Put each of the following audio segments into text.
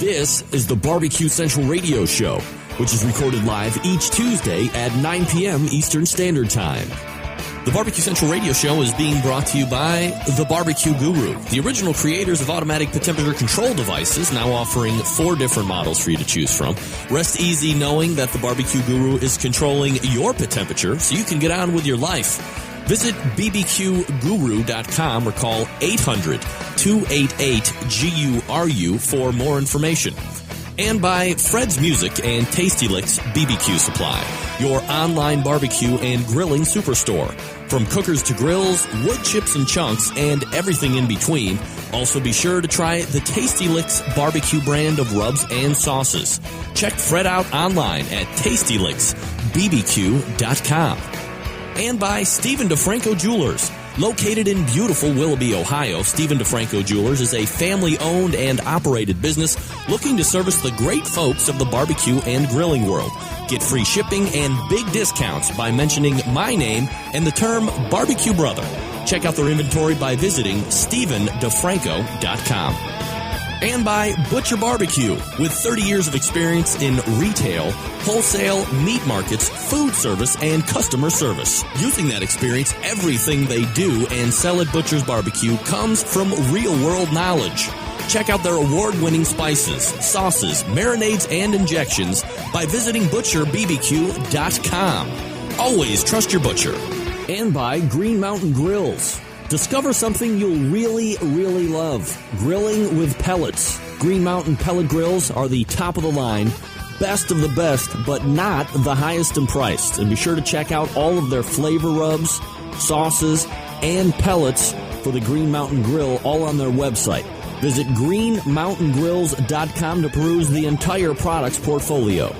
This is the Barbecue Central Radio Show, which is recorded live each Tuesday at 9 p.m. Eastern Standard Time. The Barbecue Central Radio Show is being brought to you by The Barbecue Guru, the original creators of automatic temperature control devices, now offering 4 different models for you to choose from. Rest easy knowing that The Barbecue Guru is controlling your pit temperature so you can get on with your life. Visit bbqguru.com or call 800-288-GURU for more information. And by Fred's Music and Tasty Licks BBQ Supply, your online barbecue and grilling superstore. From cookers to grills, wood chips and chunks, and everything in between. Also be sure to try the Tasty Licks barbecue brand of rubs and sauces. Check Fred out online at tastylicksbbq.com. And by Stephen DeFranco Jewelers. Located in beautiful Willoughby, Ohio, Stephen DeFranco Jewelers is a family-owned and operated business looking to service the great folks of the barbecue and grilling world. Get free shipping and big discounts by mentioning my name and the term Barbecue Brother. Check out their inventory by visiting StephenDeFranco.com. And by Butcher Barbecue, with 30 years of experience in retail, wholesale, meat markets, food service, and customer service. Using that experience, everything they do and sell at Butcher's Barbecue comes from real-world knowledge. Check out their award-winning spices, sauces, marinades, and injections by visiting ButcherBBQ.com. Always trust your butcher. And by Green Mountain Grills. Discover something you'll really, really love. Grilling with pellets. Green Mountain pellet grills are the top of the line, best of the best, but not the highest in price. And be sure to check out all of their flavor rubs, sauces, and pellets for the Green Mountain Grill, all on their website. Visit greenmountaingrills.com to peruse the entire products portfolio.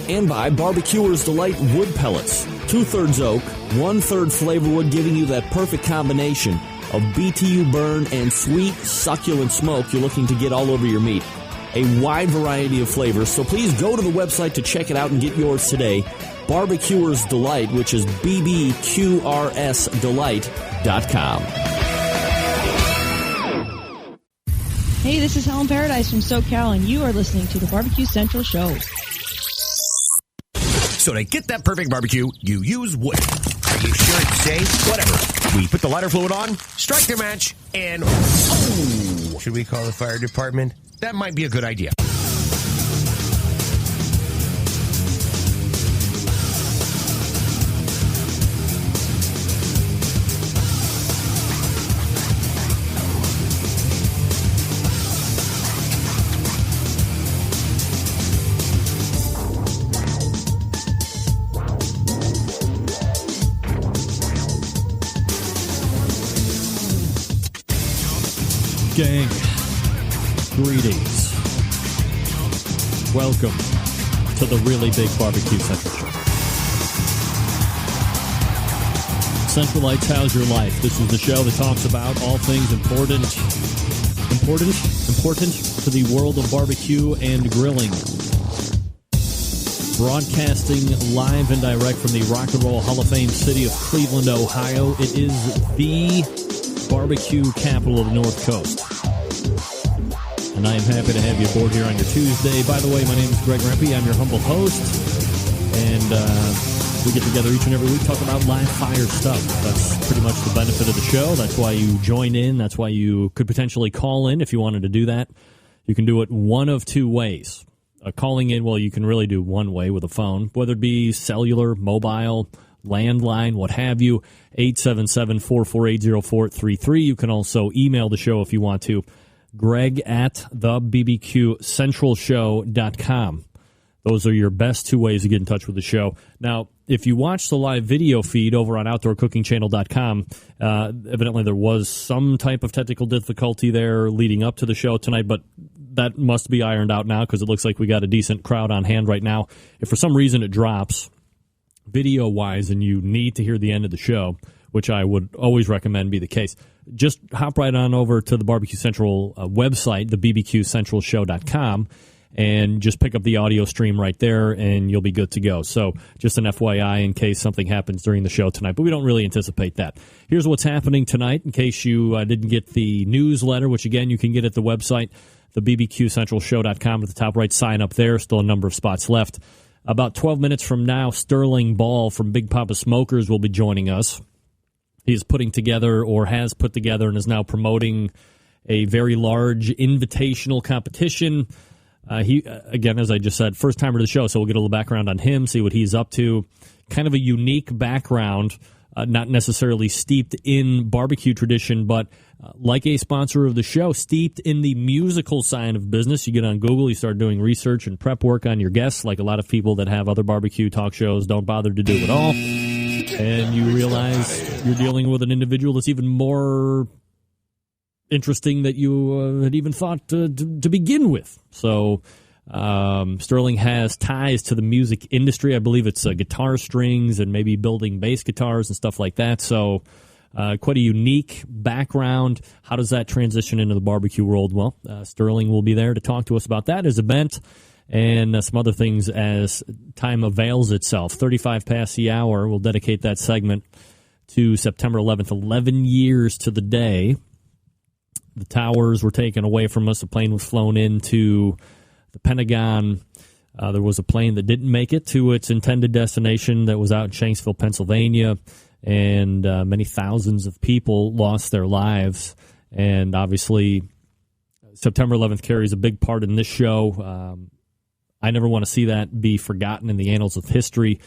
And by Barbecuer's Delight Wood Pellets. 2/3 oak, 1/3 flavor wood, giving you that perfect combination of BTU burn and sweet, succulent smoke you're looking to get all over your meat. A wide variety of flavors, so please go to the website to check it out and get yours today. Barbecuer's Delight, which is bbqrsdelight.com. Hey, this is Helen Paradise from SoCal, and you are listening to the Barbecue Central Show. So to get that perfect barbecue, you use wood. Are you sure it's safe? Whatever. We put the lighter fluid on, strike their match, and oh! Should we call the fire department? That might be a good idea. Gang, greetings. Welcome to the Really Big Barbecue Central Show. Centralites, how's your life? This is the show that talks about all things important to the world of barbecue and grilling. Broadcasting live and direct from the Rock and Roll Hall of Fame city of Cleveland, Ohio. It is the barbecue capital of the North Coast. And I am happy to have you aboard here on your Tuesday. By the way, my name is Greg Rempe. I'm your humble host. And we get together each and every week, talk about live fire stuff. That's pretty much the benefit of the show. That's why you join in. That's why you could potentially call in if you wanted to do that. You can do it one of two ways. Calling in, well, you can really do one way with a phone, whether it be cellular, mobile, landline, what have you, 877-448-0433. You can also email the show if you want to, greg@thebbqcentralshow.com. Those are your best two ways to get in touch with the show. Now, if you watch the live video feed over on OutdoorCookingChannel.com, evidently there was some type of technical difficulty there leading up to the show tonight, but that must be ironed out now because it looks like we got a decent crowd on hand right now. If for some reason it drops video-wise and you need to hear the end of the show, which I would always recommend be the case, just hop right on over to the Barbecue Central website, the bbqcentralshow.com, and just pick up the audio stream right there, and you'll be good to go. So just an FYI in case something happens during the show tonight, but we don't really anticipate that. Here's what's happening tonight in case you didn't get the newsletter, which, again, you can get at the website, the bbqcentralshow.com. At the top right, sign up there. Still a number of spots left. About 12 minutes from now, Sterling Ball from Big Poppa Smokers will be joining us. He is putting together, or has put together, and is now promoting a very large invitational competition. He, again, as I just said, first timer to the show, so we'll get a little background on him, see what he's up to. Kind of a unique background, not necessarily steeped in barbecue tradition, but like a sponsor of the show, steeped in the musical side of business. You get on Google, you start doing research and prep work on your guests, like a lot of people that have other barbecue talk shows don't bother to do at all. And you realize you're dealing with an individual that's even more interesting that you had even thought to begin with. So Sterling has ties to the music industry. I believe it's guitar strings and maybe building bass guitars and stuff like that. So quite a unique background. How does that transition into the barbecue world? Well, Sterling will be there to talk to us about that, his event, and some other things as time avails itself. 35 past the hour, we'll dedicate that segment to September 11th, 11 years to the day. The towers were taken away from us. A plane was flown into the Pentagon. There was a plane that didn't make it to its intended destination that was out in Shanksville, Pennsylvania, and many thousands of people lost their lives. And obviously, September 11th carries a big part in this show. I never want to see that be forgotten in the annals of history.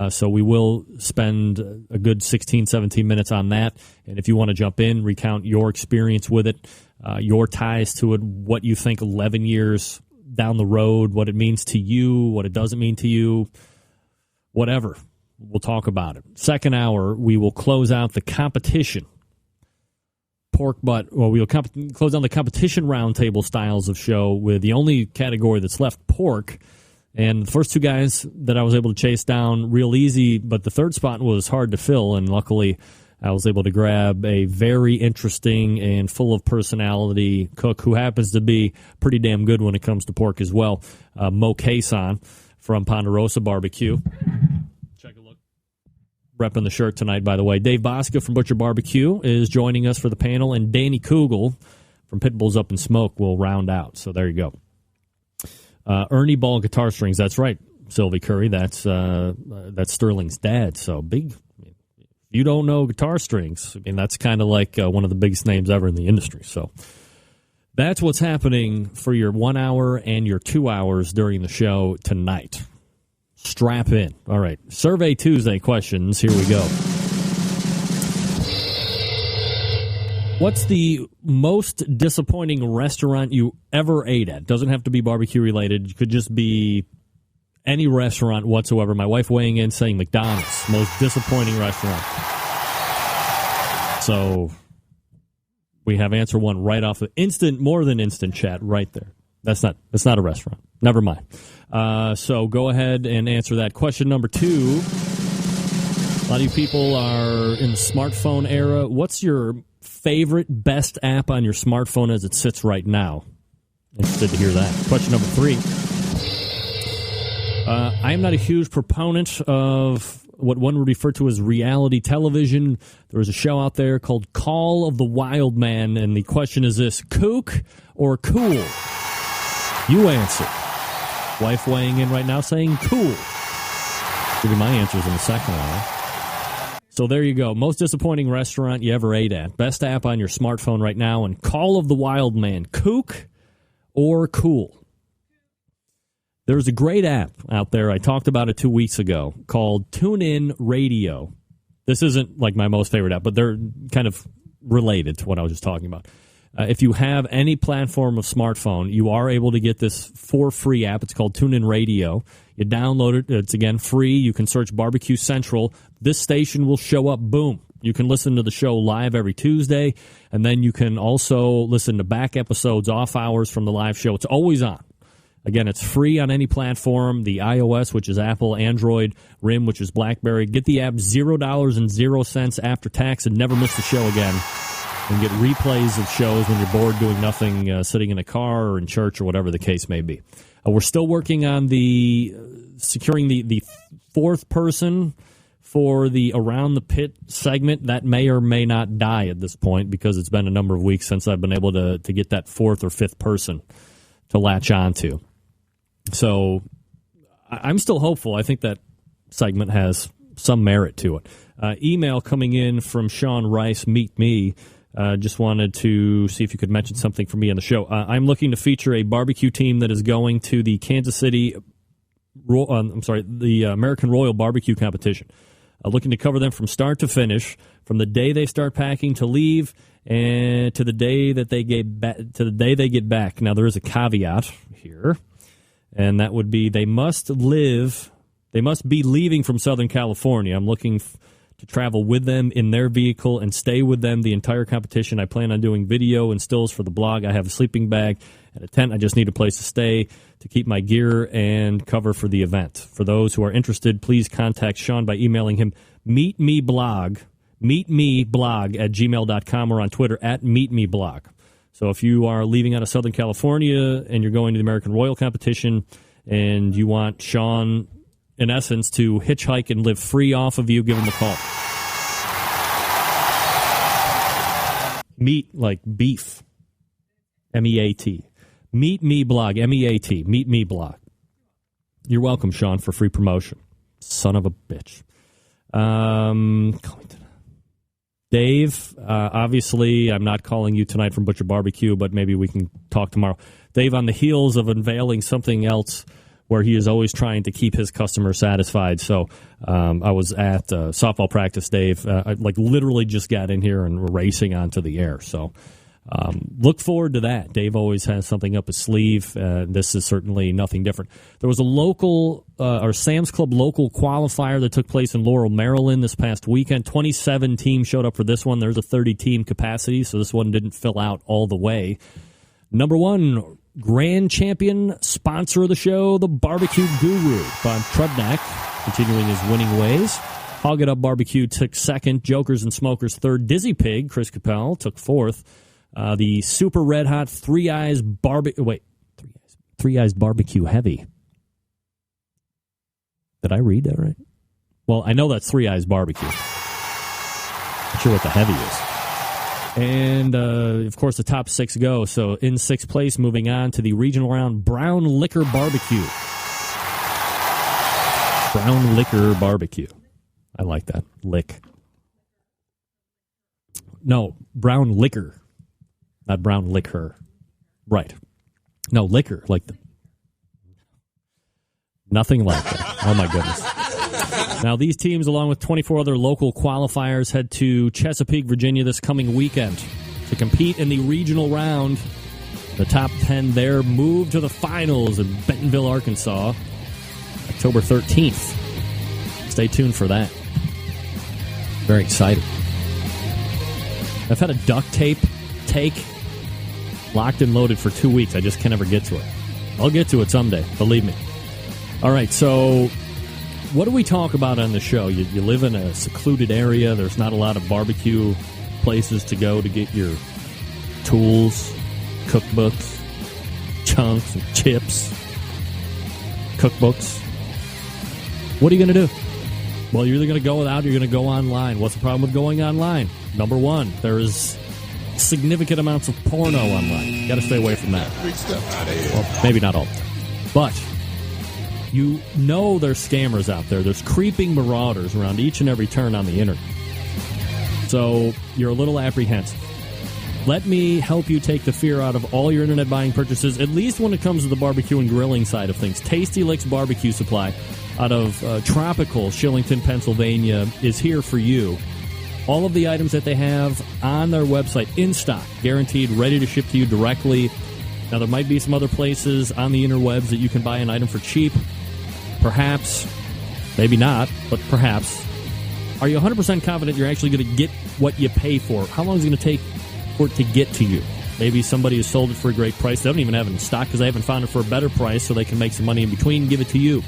So we will spend a good 16, 17 minutes on that. And if you want to jump in, recount your experience with it, your ties to it, what you think 11 years down the road, what it means to you, what it doesn't mean to you, whatever. We'll talk about it. Second hour, we will close out the competition. Pork butt, well, we'll close down the competition roundtable styles of show with the only category that's left, pork. And the first two guys that I was able to chase down real easy, but the third spot was hard to fill, and luckily I was able to grab a very interesting and full of personality cook who happens to be pretty damn good when it comes to pork as well, Mo Cason from Ponderosa Barbecue. Check a look. Repping the shirt tonight, by the way. Dave Bosca from Butcher Barbecue is joining us for the panel, and Danny Kugel from Pitbulls Up in Smoke will round out. So there you go. Ernie Ball guitar strings. That's right, Sylvie Curry. That's Sterling's dad. So big. If you don't know guitar strings, I mean, that's kind of like one of the biggest names ever in the industry. So that's what's happening for your 1 hour and your 2 hours during the show tonight. Strap in. All right. Survey Tuesday questions. Here we go. What's the most disappointing restaurant you ever ate at? Doesn't have to be barbecue related. It could just be any restaurant whatsoever. My wife weighing in saying McDonald's. Most disappointing restaurant. So we have answer one right off the instant, more than instant chat right there. That's not a restaurant. Never mind. So go ahead and answer that. Question number 2. A lot of you people are in the smartphone era. What's your favorite, best app on your smartphone as it sits right now? Interested to hear that. Question number 3. I am not a huge proponent of what one would refer to as reality television. There was a show out there called Call of the Wild Man, and the question is this: kook or cool? You answer. Wife weighing in right now saying cool. Give you my answers in the second hour. So there you go. Most disappointing restaurant you ever ate at. Best app on your smartphone right now. And Call of the Wild Man. Kook or cool? There's a great app out there. I talked about it 2 weeks ago called TuneIn Radio. This isn't like my most favorite app, but they're kind of related to what I was just talking about. If you have any platform of smartphone, you are able to get this for free app. It's called TuneIn Radio. You download it. It's, again, free. You can search Barbecue Central. This station will show up. Boom. You can listen to the show live every Tuesday, and then you can also listen to back episodes, off hours from the live show. It's always on. Again, it's free on any platform, the iOS, which is Apple, Android, RIM, which is BlackBerry. Get the app $0.00 after tax and never miss the show again. And get replays of shows when you're bored doing nothing, sitting in a car or in church or whatever the case may be. We're still working on the securing the fourth person for the Around the Pit segment. That may or may not die at this point because it's been a number of weeks since I've been able to get that fourth or fifth person to latch onto. So I'm still hopeful. I think that segment has some merit to it. Email coming in from Sean Rice, Meet Me. Just wanted to see if you could mention something for me on the show. I'm looking to feature a barbecue team that is going to the Kansas City, the American Royal Barbecue Competition. Looking to cover them from start to finish, from the day they start packing to leave, and to the day that they get back. Now there is a caveat here, and that would be they must be leaving from Southern California. I'm looking to travel with them in their vehicle and stay with them the entire competition. I plan on doing video and stills for the blog. I have a sleeping bag and a tent. I just need a place to stay to keep my gear and cover for the event. For those who are interested, please contact Sean by emailing him meetmeblog at gmail.com or on Twitter at meetmeblog. So if you are leaving out of Southern California and you're going to the American Royal Competition and you want Sean, in essence, to hitchhike and live free off of you, give him a call. Meat, like beef. M-E-A-T. Meet Me Blog, M-E-A-T. Meet Me Blog. You're welcome, Sean, for free promotion. Son of a bitch. Dave, obviously, I'm not calling you tonight from Butcher Barbecue, but maybe we can talk tomorrow. Dave, on the heels of unveiling something else where he is always trying to keep his customers satisfied. So I was at softball practice, Dave. I literally just got in here and we're racing onto the air. So look forward to that. Dave always has something up his sleeve. This is certainly nothing different. There was a local or Sam's Club local qualifier that took place in Laurel, Maryland this past weekend. 27 teams showed up for this one. There's a 30-team capacity, so this one didn't fill out all the way. Number one, grand champion, sponsor of the show, the Barbecue Guru, Bob Trudnak, continuing his winning ways. Hog It Up Barbecue took second. Jokers and Smokers third. Dizzy Pig, Chris Capel, took fourth. The Super Red Hot Three Eyes Barbecue Heavy. Did I read that right? Well, I know that's Three Eyes Barbecue. Not sure what the heavy is. And, of course, the top six go. So in sixth place, moving on to the regional round, Brown Liquor Barbecue. Brown Liquor Barbecue. I like that. Lick. No, Brown Liquor. Not Brown Liquor. Right. No, liquor. Nothing like that. Oh, my goodness. Now, these teams, along with 24 other local qualifiers, head to Chesapeake, Virginia this coming weekend to compete in the regional round. The top 10 there move to the finals in Bentonville, Arkansas, October 13th. Stay tuned for that. Very excited. I've had a duct tape take locked and loaded for 2 weeks. I just can never get to it. I'll get to it someday, believe me. All right, so what do we talk about on the show? You live in a secluded area. There's not a lot of barbecue places to go to get your tools, cookbooks, chunks, and chips, cookbooks. What are you going to do? Well, you're either going to go without or you're going to go online. What's the problem with going online? Number one, there is significant amounts of porno online. You got to stay away from that. Well, maybe not all the time. But you know there's scammers out there. There's creeping marauders around each and every turn on the internet. So you're a little apprehensive. Let me help you take the fear out of all your internet buying purchases, at least when it comes to the barbecue and grilling side of things. Tasty Licks Barbecue Supply out of tropical Shillington, Pennsylvania is here for you. All of the items that they have on their website, in stock, guaranteed, ready to ship to you directly. Now, there might be some other places on the interwebs that you can buy an item for cheap. Perhaps, maybe not, but perhaps. Are you 100% confident you're actually going to get what you pay for? How long is it going to take for it to get to you? Maybe somebody has sold it for a great price. They don't even have it in stock because they haven't found it for a better price, so they can make some money in between and give it to you.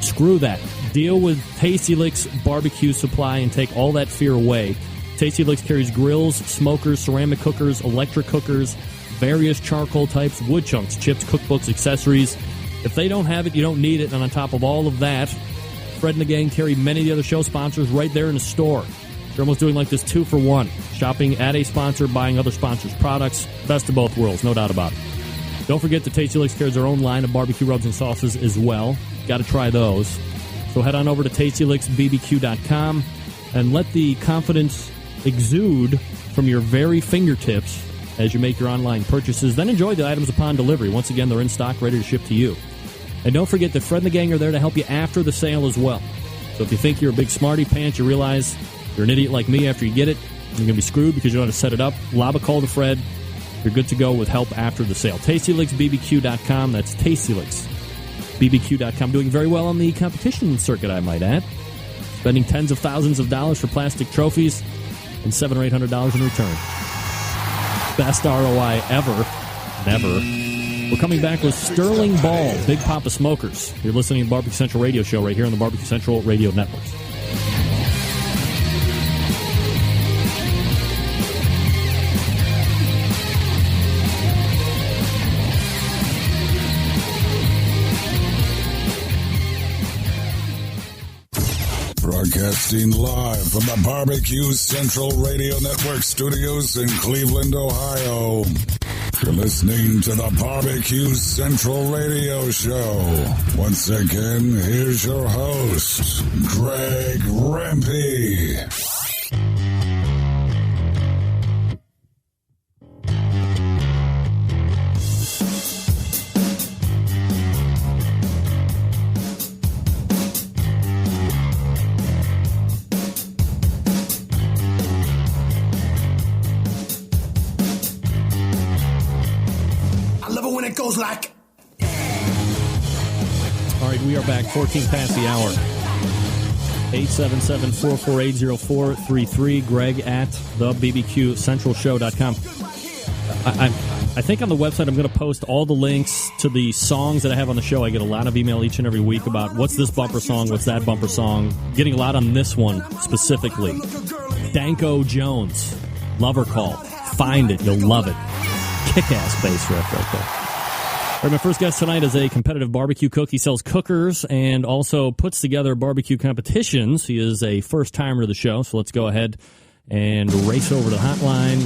Screw that. Deal with Tasty Licks Barbecue Supply and take all that fear away. Tasty Licks carries grills, smokers, ceramic cookers, electric cookers, various charcoal types, wood chunks, chips, cookbooks, accessories, If they don't have it, you don't need it. And on top of all of that, Fred and the gang carry many of the other show sponsors right there in the store. They're almost doing like this 2-for-1. Shopping at a sponsor, buying other sponsors' products. Best of both worlds, no doubt about it. Don't forget that Tasty Licks carries their own line of barbecue rubs and sauces as well. Got to try those. So head on over to tastylicksbbq.com and let the confidence exude from your very fingertips as you make your online purchases. Then enjoy the items upon delivery. Once again, they're in stock, ready to ship to you. And don't forget that Fred and the gang are there to help you after the sale as well. So if you think you're a big smarty pants, you realize you're an idiot like me after you get it, you're going to be screwed because you don't know how to set it up, lob a call to Fred. You're good to go with help after the sale. TastyLicksBBQ.com. That's TastyLicksBBQ.com. Doing very well on the competition circuit, I might add. Spending tens of thousands of dollars for plastic trophies and $700 or $800 in return. Best ROI ever. Never. We're coming back with Sterling Ball, Big Poppa Smokers. You're listening to the Barbecue Central Radio Show right here on the Barbecue Central Radio Network. Broadcasting live from the Barbecue Central Radio Network studios in Cleveland, Ohio. You're listening to the Barbecue Central Radio Show. Once again, here's your host, Greg Rempe. Goes like. All right, we are back 14 past the hour. 877-448-0433. Greg at thebbqcentralshow.com. I think on the website I'm going to post all the links to the songs that I have on the show. I get a lot of email each and every week about what's this bumper song, what's that bumper song. Getting a lot on this one specifically. Danko Jones, Lover Call. Find it, you'll love it. Kick-ass bass riff right there. All right, my first guest tonight is a competitive barbecue cook. He sells cookers and also puts together barbecue competitions. He is a first-timer to the show, so let's go ahead and race over to the hotline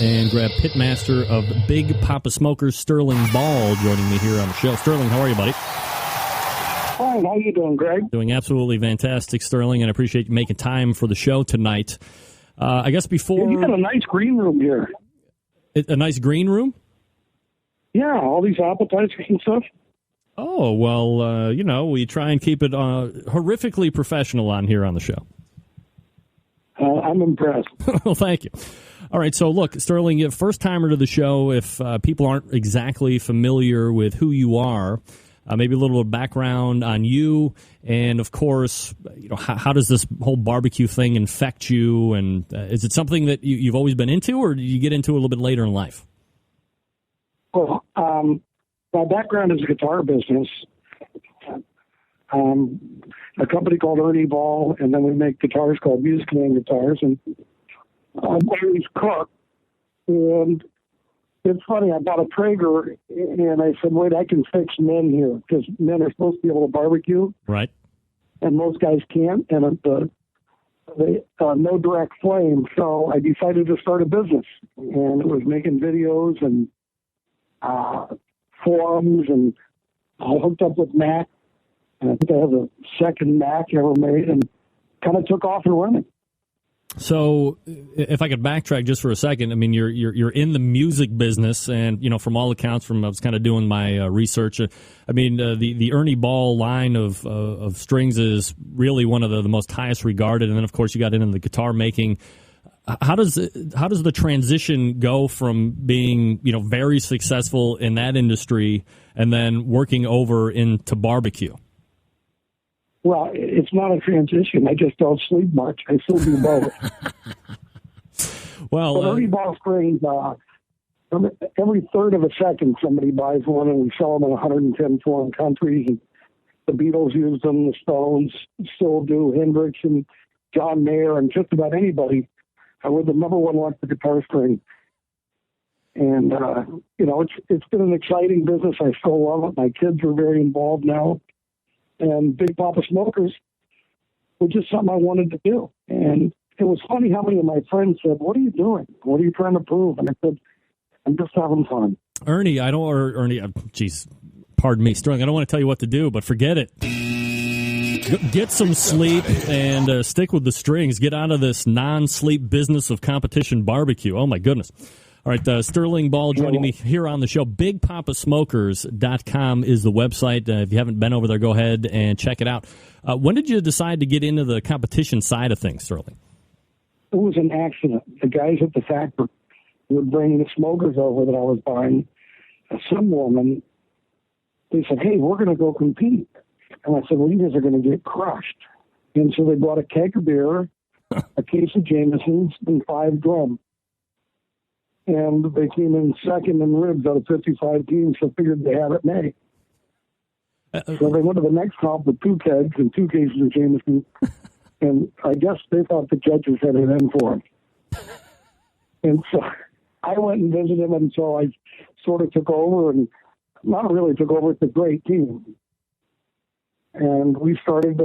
and grab pitmaster of Big Poppa Smokers, Sterling Ball, joining me here on the show. Sterling, how are you, buddy? Fine. How you doing, Greg? Doing absolutely fantastic, Sterling, and I appreciate you making time for the show tonight. I guess before... You got a nice green room here. A nice green room? Yeah, all these appetizers and stuff. Oh, well, we try and keep it horrifically professional on here on the show. I'm impressed. Well, thank you. All right, so look, Sterling, you're a first-timer to the show. If people aren't exactly familiar with who you are, maybe a little bit of background on you, and, of course, how does this whole barbecue thing infect you, and is it something that you've always been into, or did you get into it a little bit later in life? Well, my background is a guitar business. A company called Ernie Ball, and then we make guitars called Music Man Guitars. And I always cook. And it's funny, I bought a Traeger, and I said, wait, I can fix men here, because men are supposed to be able to barbecue. Right. And most guys can't, and no direct flame. So I decided to start a business, and it was making videos and forums, and I hooked up with Mac, and I think I have the second Mac ever made, and kind of took off and running. So, if I could backtrack just for a second, I mean, you're in the music business, and from all accounts, I was kind of doing my research. I mean, the Ernie Ball line of strings is really one of the most highest regarded, and then of course you got into the guitar making. How does the transition go from being very successful in that industry and then working over into barbecue? Well, it's not a transition. I just don't sleep much. I still do both. Well, Ernie Ball strings, every third of a second somebody buys one, and we sell them in 110 foreign countries. And the Beatles used them, the Stones still do, Hendrix and John Mayer, and just about anybody. We're the number one electric guitar string. And, it's been an exciting business. I still love it. My kids are very involved now. And Big Poppa Smokers was just something I wanted to do. And it was funny how many of my friends said, "What are you doing? What are you trying to prove?" And I said, "I'm just having fun." Ernie, pardon me, Sterling, I don't want to tell you what to do, but forget it. Get some sleep and stick with the strings. Get out of this non-sleep business of competition barbecue. Oh, my goodness. All right, Sterling Ball joining me here on the show. BigPoppaSmokers.com is the website. If you haven't been over there, go ahead and check it out. When did you decide to get into the competition side of things, Sterling? It was an accident. The guys at the factory would bring the smokers over that I was buying. Some woman, they said, "Hey, we're going to go compete." And I said, "Well, you guys are going to get crushed." And so they bought a keg of beer, a case of Jameson's, and 5 drum. And they came in second in ribs out of 55 teams, so figured they had it made. So they went to the next comp with 2 kegs and 2 cases of Jameson. And I guess they thought the judges had it in for them. And so I went and visited them, and so I sort of took over, and not really took over. It's a great team. And we started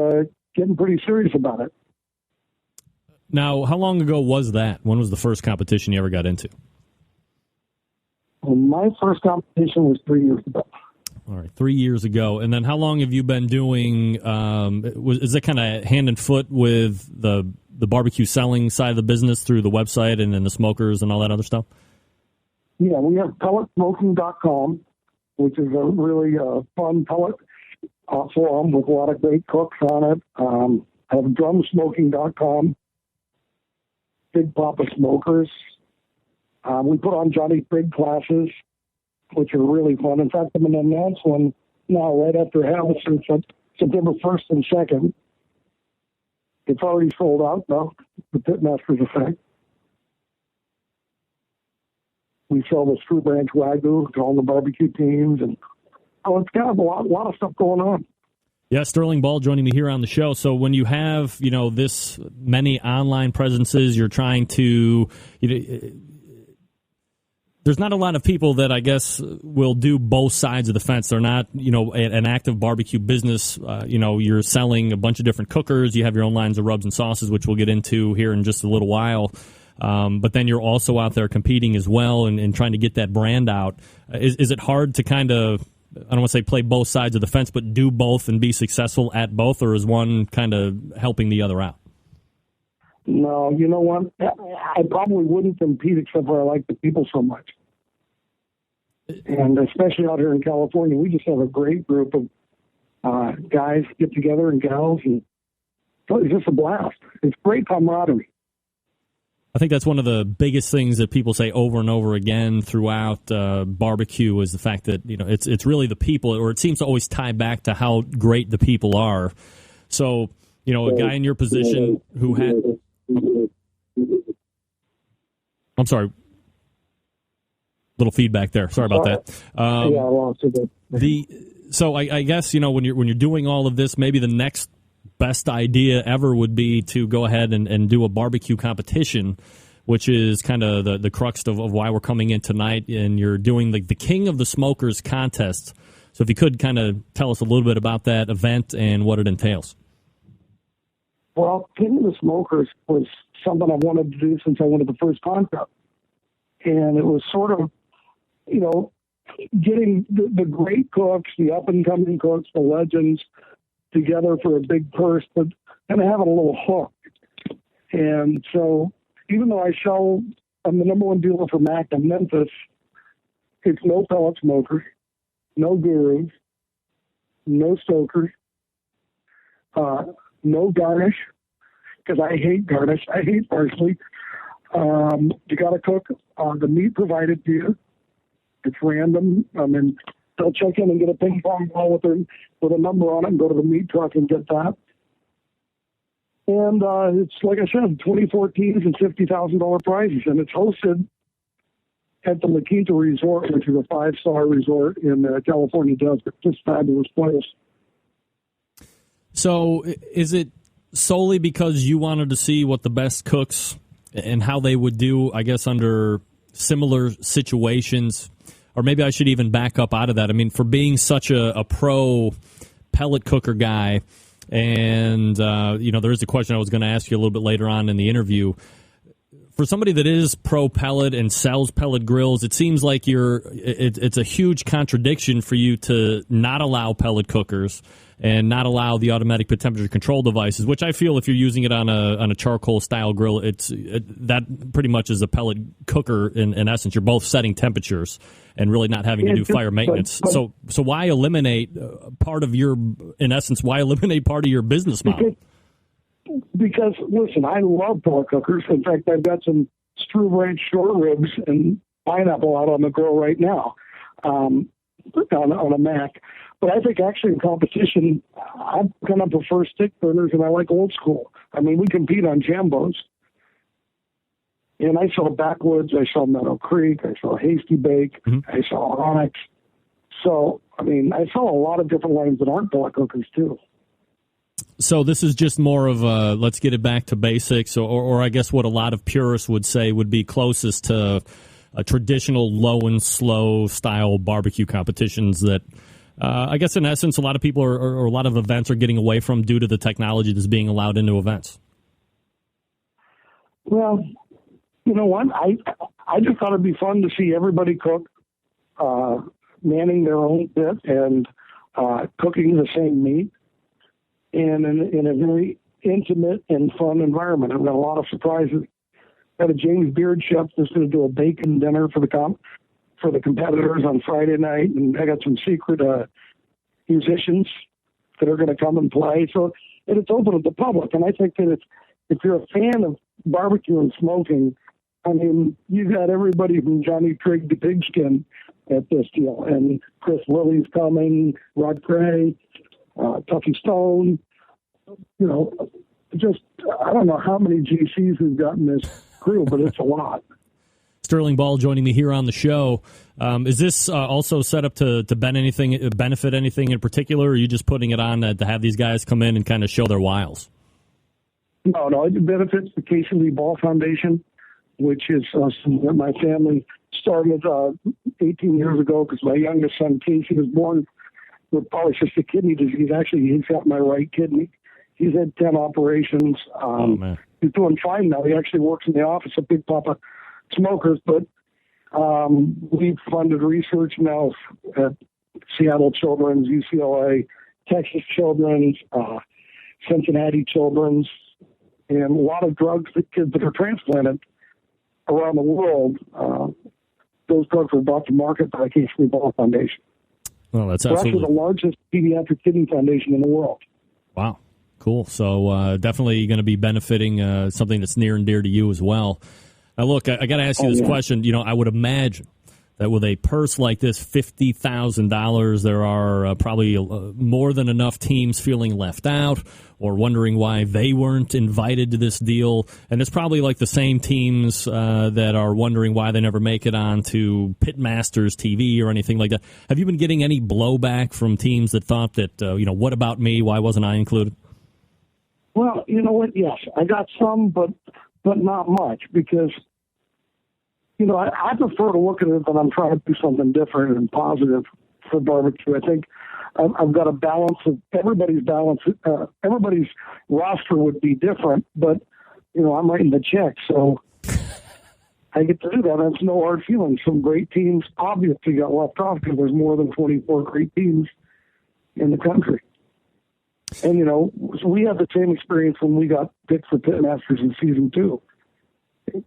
getting pretty serious about it. Now, how long ago was that? When was the first competition you ever got into? Well, my first competition was 3 years ago. All right, 3 years ago. And then how long have you been doing, is it kind of hand and foot with the barbecue selling side of the business through the website and then the smokers and all that other stuff? Yeah, we have pelletsmoking.com, which is a really fun pellet forum with a lot of great cooks on it. I have drumsmoking.com, Big Poppa Smokers. We put on Johnny Big classes, which are really fun. In fact, I'm going to announce one now right after Halifax, September 1st and 2nd. It's already sold out, though, the Pitmaster's Effect. We sell the Screw Branch Wagyu to all the barbecue teams, and it's kind of a lot of stuff going on. Yeah, Sterling Ball joining me here on the show. So when you have, this many online presences, you're trying to, there's not a lot of people that I guess will do both sides of the fence. They're not, an active barbecue business. You're selling a bunch of different cookers. You have your own lines of rubs and sauces, which we'll get into here in just a little while. But then you're also out there competing as well and trying to get that brand out. Is it hard to kind of, I don't want to say play both sides of the fence, but do both and be successful at both, or is one kind of helping the other out? No, you know what? I probably wouldn't compete except for I like the people so much. And especially out here in California, we just have a great group of guys get together and gals, and so it's just a blast. It's great camaraderie. I think that's one of the biggest things that people say over and over again throughout barbecue is the fact that it's really the people, or it seems to always tie back to how great the people are. So a guy in your position who had, I'm sorry, little feedback there. Sorry about that. I lost it. So I guess when you're doing all of this, maybe the next best idea ever would be to go ahead and do a barbecue competition, which is kind of the crux of why we're coming in tonight. And you're doing the King of the Smokers contest. So if you could kind of tell us a little bit about that event and what it entails. Well, King of the Smokers was something I wanted to do since I went to the first contest. And it was sort of, getting the great cooks, the up-and-coming cooks, the legends, together for a big purse, but kind of having a little hook. And so even though I'm the number one dealer for Mac in Memphis, it's no pellet smokers, no gurus, no stokers, no garnish, because I hate garnish. I hate parsley. You got to cook the meat provided to you. It's random. They'll check in and get a ping pong ball with a number on it and go to the meat truck and get that. And it's, like I said, 24 teams and $50,000 prizes. And it's hosted at the La Quinta Resort, which is a 5-star resort in California desert. Just a fabulous place. So is it solely because you wanted to see what the best cooks and how they would do, I guess, under similar situations, or maybe I should even back up out of that. I mean, for being such a pro pellet cooker guy, and there is a question I was going to ask you a little bit later on in the interview. For somebody that is pro pellet and sells pellet grills, it seems like it's a huge contradiction for you to not allow pellet cookers and not allow the automatic temperature control devices, which I feel if you're using it on a charcoal style grill, that pretty much is a pellet cooker in essence. You're both setting temperatures and really not having to do fire maintenance. So why eliminate part of your business model? Because, listen, I love pellet cookers. In fact, I've got some Stru Ranch short ribs and pineapple out on the grill right now on a Mac. But I think actually in competition, I kind of prefer stick burners, and I like old school. I mean, we compete on Jambos. And I sell Backwoods, I sell Meadow Creek, I sell Hasty Bake, I sell Onyx. So, I mean, I sell a lot of different lines that aren't pellet cookers, too. So this is just more of a let's get it back to basics, or I guess what a lot of purists would say would be closest to a traditional low and slow style barbecue competitions that I guess in essence a lot of people or a lot of events are getting away from due to the technology that's being allowed into events. Well, you know what? I just thought it'd be fun to see everybody cook, manning their own pit and cooking the same meat. And in a very intimate and fun environment. I've got a lot of surprises. Got a James Beard chef that's going to do a bacon dinner for the competitors on Friday night, and I got some secret musicians that are going to come and play. So it's open to the public, and I think that if you're a fan of barbecue and smoking, I mean, you got everybody from Johnny Trigg to Pigskin at this deal, and Chris Lilly's coming, Rod Gray. Tucky Stone, just, I don't know how many GCs we've got in this crew, but it's a lot. Sterling Ball joining me here on the show. Is this also set up to benefit anything in particular, or are you just putting it on to have these guys come in and kind of show their wiles? No, it benefits the Casey Lee Ball Foundation, which is something that my family started 18 years ago because my youngest son, Casey, was born with polycystic kidney disease. Actually, he's got my right kidney. He's had 10 operations. He's doing fine now. He actually works in the office of Big Poppa Smokers, but we've funded research now at Seattle Children's, UCLA, Texas Children's, Cincinnati Children's, and a lot of drugs that kids that are transplanted around the world. Those drugs were brought to market by the Casey Lee Ball Foundation. Well, that's We're actually the largest pediatric kidney foundation in the world. Wow, cool. So definitely going to be benefiting something that's near and dear to you as well. Now, look, I got to ask you this question. I would imagine that with a purse like this, $50,000, there are probably more than enough teams feeling left out or wondering why they weren't invited to this deal. And it's probably like the same teams that are wondering why they never make it on to Pitmasters TV or anything like that. Have you been getting any blowback from teams that thought that, what about me? Why wasn't I included? Well, you know what? Yes, I got some, but not much because, I prefer to look at it that I'm trying to do something different and positive for barbecue. I think I've got a balance of everybody's roster would be different, but, I'm writing the check, so I get to do that. And it's no hard feelings. Some great teams obviously got left off because there's more than 24 great teams in the country. And, so we had the same experience when we got picked for Pitmasters in season 2.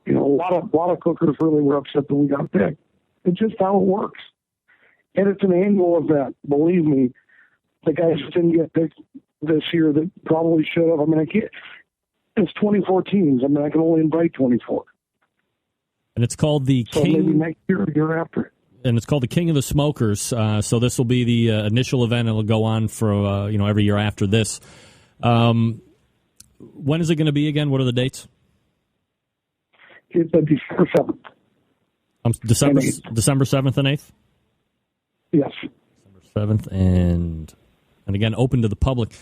A lot of cookers really were upset that we got picked. It's just how it works. And it's an annual event. Believe me, the guys that didn't get picked this year that probably should have. I mean, it's 24 teams. I mean, I can only invite 24. And it's called the King. Maybe next year, the year after. And it's called the King of the Smokers. So this will be the initial event. It'll go on for every year after this. When is it going to be again? What are the dates? It's December 7th. December 7th and 8th? Yes. December 7th and again, open to the public.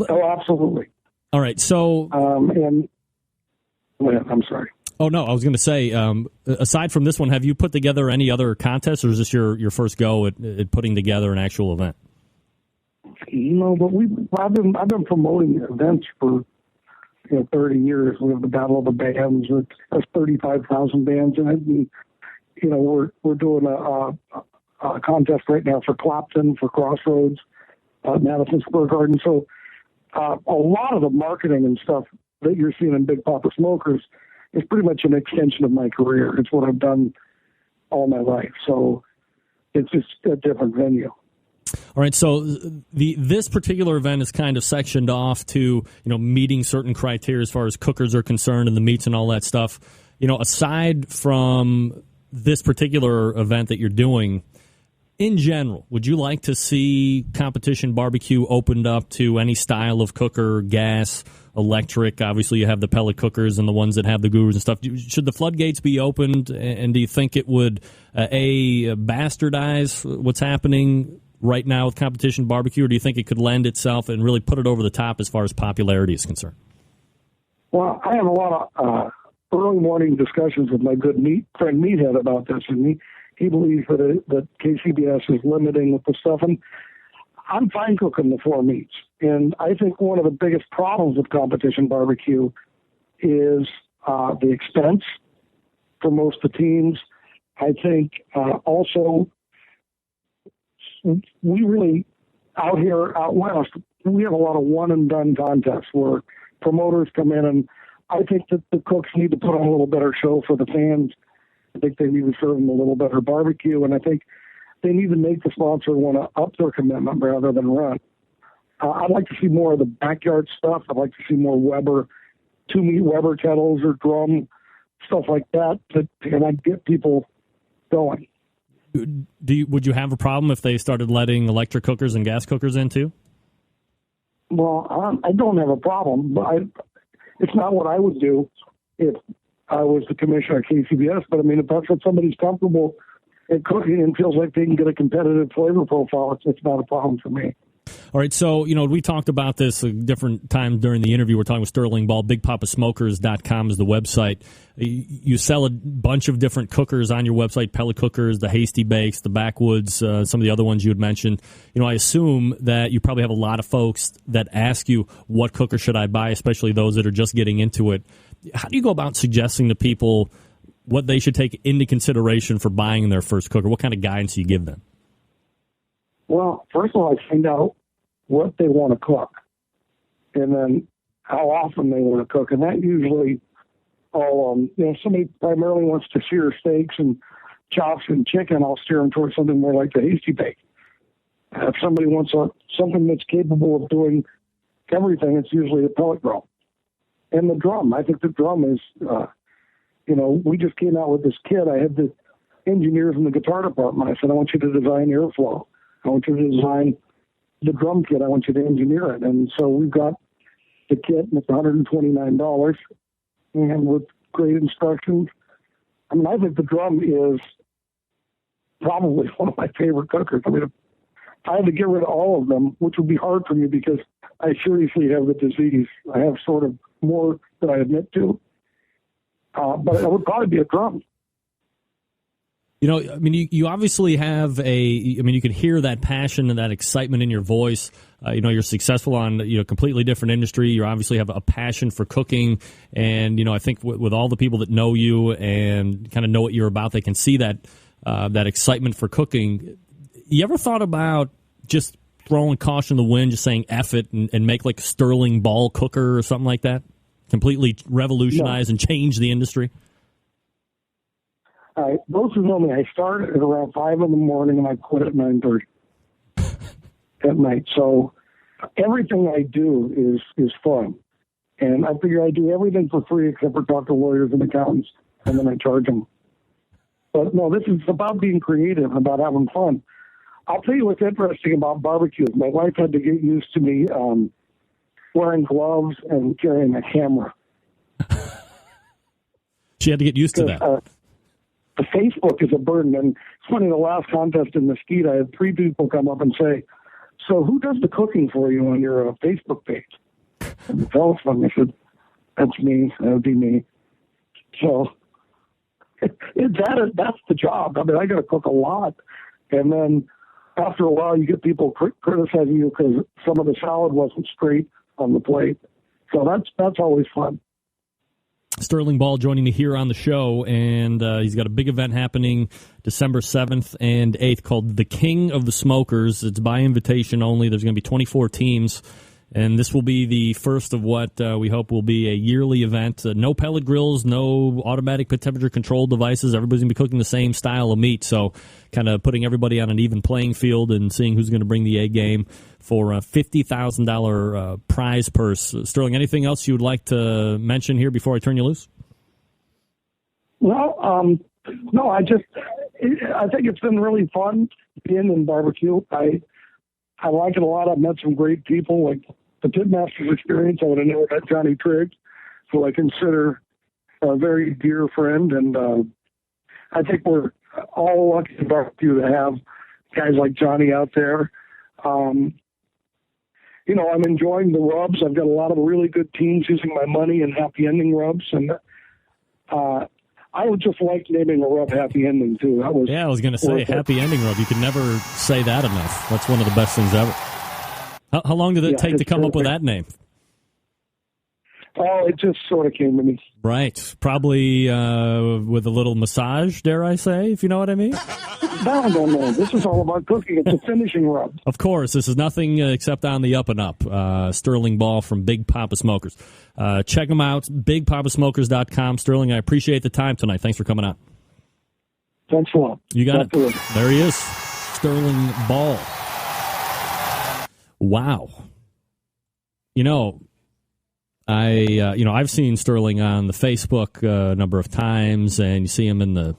Oh, absolutely. All right, so... I'm sorry. Oh, no, I was going to say, aside from this one, have you put together any other contests, or is this your first go at putting together an actual event? But I've been promoting events for 30 years. We have the Battle of the Bands. That's 35,000 bands, and we're doing a contest right now for Clapton, for Crossroads, Madison Square Garden. So a lot of the marketing and stuff that you're seeing in Big Poppa Smokers is pretty much an extension of my career. It's what I've done all my life. So it's just a different venue. All right, so this particular event is kind of sectioned off to meeting certain criteria as far as cookers are concerned and the meats and all that stuff. Aside from this particular event that you're doing, in general, would you like to see competition barbecue opened up to any style of cooker, gas, electric? Obviously, you have the pellet cookers and the ones that have the gurus and stuff. Should the floodgates be opened, and do you think it would, bastardize what's happening right now with competition barbecue, or do you think it could lend itself and really put it over the top as far as popularity is concerned? Well, I have a lot of early morning discussions with my good friend Meathead about this, and he believes that KCBS is limiting with the stuff, and I'm fine cooking the four meats. And I think one of the biggest problems with competition barbecue is the expense for most of the teams. I think also we really, out west, we have a lot of one-and-done contests where promoters come in, and I think that the cooks need to put on a little better show for the fans. I think they need to serve them a little better barbecue, and I think they need to make the sponsor want to up their commitment rather than run. I'd like to see more of the backyard stuff. I'd like to see more Weber, two-meat Weber kettles or drum, stuff like that, and I'd get people going. Would you have a problem if they started letting electric cookers and gas cookers in too? Well, I don't have a problem, but it's not what I would do if I was the commissioner at KCBS. But I mean, if that's what somebody's comfortable at cooking and feels like they can get a competitive flavor profile, it's not a problem for me. All right, so, we talked about this a different time during the interview. We're talking with Sterling Ball. BigPoppaSmokers.com is the website. You sell a bunch of different cookers on your website, pellet cookers, the Hasty Bakes, the Backwoods, some of the other ones you had mentioned. I assume that you probably have a lot of folks that ask you, what cooker should I buy, especially those that are just getting into it. How do you go about suggesting to people what they should take into consideration for buying their first cooker? What kind of guidance do you give them? Well, first of all, I find out what they want to cook, and then how often they want to cook. And that usually all, somebody primarily wants to sear steaks and chops and chicken, I'll steer them towards something more like the Hasty Bake. If somebody wants something that's capable of doing everything, it's usually a pellet grill. And the drum, I think the drum is, we just came out with this kit. I had the engineers in the guitar department. I said, I want you to design airflow. I want you to design the drum kit. I want you to engineer it. And so we've got the kit, and it's $129, and with great instructions. I mean, I think the drum is probably one of my favorite cookers. I mean, if I had to get rid of all of them, which would be hard for me because I seriously have the disease. I have sort of more than I admit to. But it would probably be a drum. You obviously have you can hear that passion and that excitement in your voice. You're successful on, completely different industry. You obviously have a passion for cooking. And, I think with all the people that know you and kind of know what you're about, they can see that excitement for cooking. You ever thought about just throwing caution to the wind, just saying F it and make like a Sterling Ball cooker or something like that? Completely revolutionize and change the industry? Those who know me, I started at around 5 in the morning and I quit at 9:30 at night. So everything I do is fun. And I figure I do everything for free except for talk to lawyers and accountants, and then I charge them. But no, this is about being creative, about having fun. I'll tell you what's interesting about barbecues. My wife had to get used to me wearing gloves and carrying a camera. She had to get used to that. The Facebook is a burden. And it's funny, the last contest in Mesquite, I had 3 people come up and say, so who does the cooking for you on your Facebook page? And the telephone, I said, that's me. That would be me. So that's the job. I mean, I got to cook a lot. And then after a while, you get people criticizing you because some of the salad wasn't straight on the plate. So that's always fun. Sterling Ball joining me here on the show, and he's got a big event happening December 7th and 8th called The King of the Smokers. It's by invitation only. There's going to be 24 teams, and this will be the first of what we hope will be a yearly event. No pellet grills, no automatic temperature control devices. Everybody's going to be cooking the same style of meat, so kind of putting everybody on an even playing field and seeing who's going to bring the A game for a $50,000 prize purse. Sterling, anything else you would like to mention here before I turn you loose? Well, no, I think it's been really fun being in barbecue. I like it a lot. I've met some great people, like the Pitmasters experience. I would have never met Johnny Trigg, who I consider a very dear friend. And I think we're all lucky in barbecue to have guys like Johnny out there. I'm enjoying the rubs. I've got a lot of really good teams using my money in happy ending rubs. And I would just like naming a rub happy ending, too. I was going to say happy ending rub. You can never say that enough. That's one of the best things ever. How long did it take to come up with that name? Oh, it just sort of came to me. Right. Probably with a little massage, dare I say, if you know what I mean? No. This is all about cooking. It's a finishing rub. Of course. This is nothing except on the up and up. Sterling Ball from Big Poppa Smokers. Check them out, bigpoppasmokers.com. Sterling, I appreciate the time tonight. Thanks for coming on. Thanks a lot. You got it. There he is. Sterling Ball. Wow. I've seen Sterling on the Facebook a number of times, and you see him in the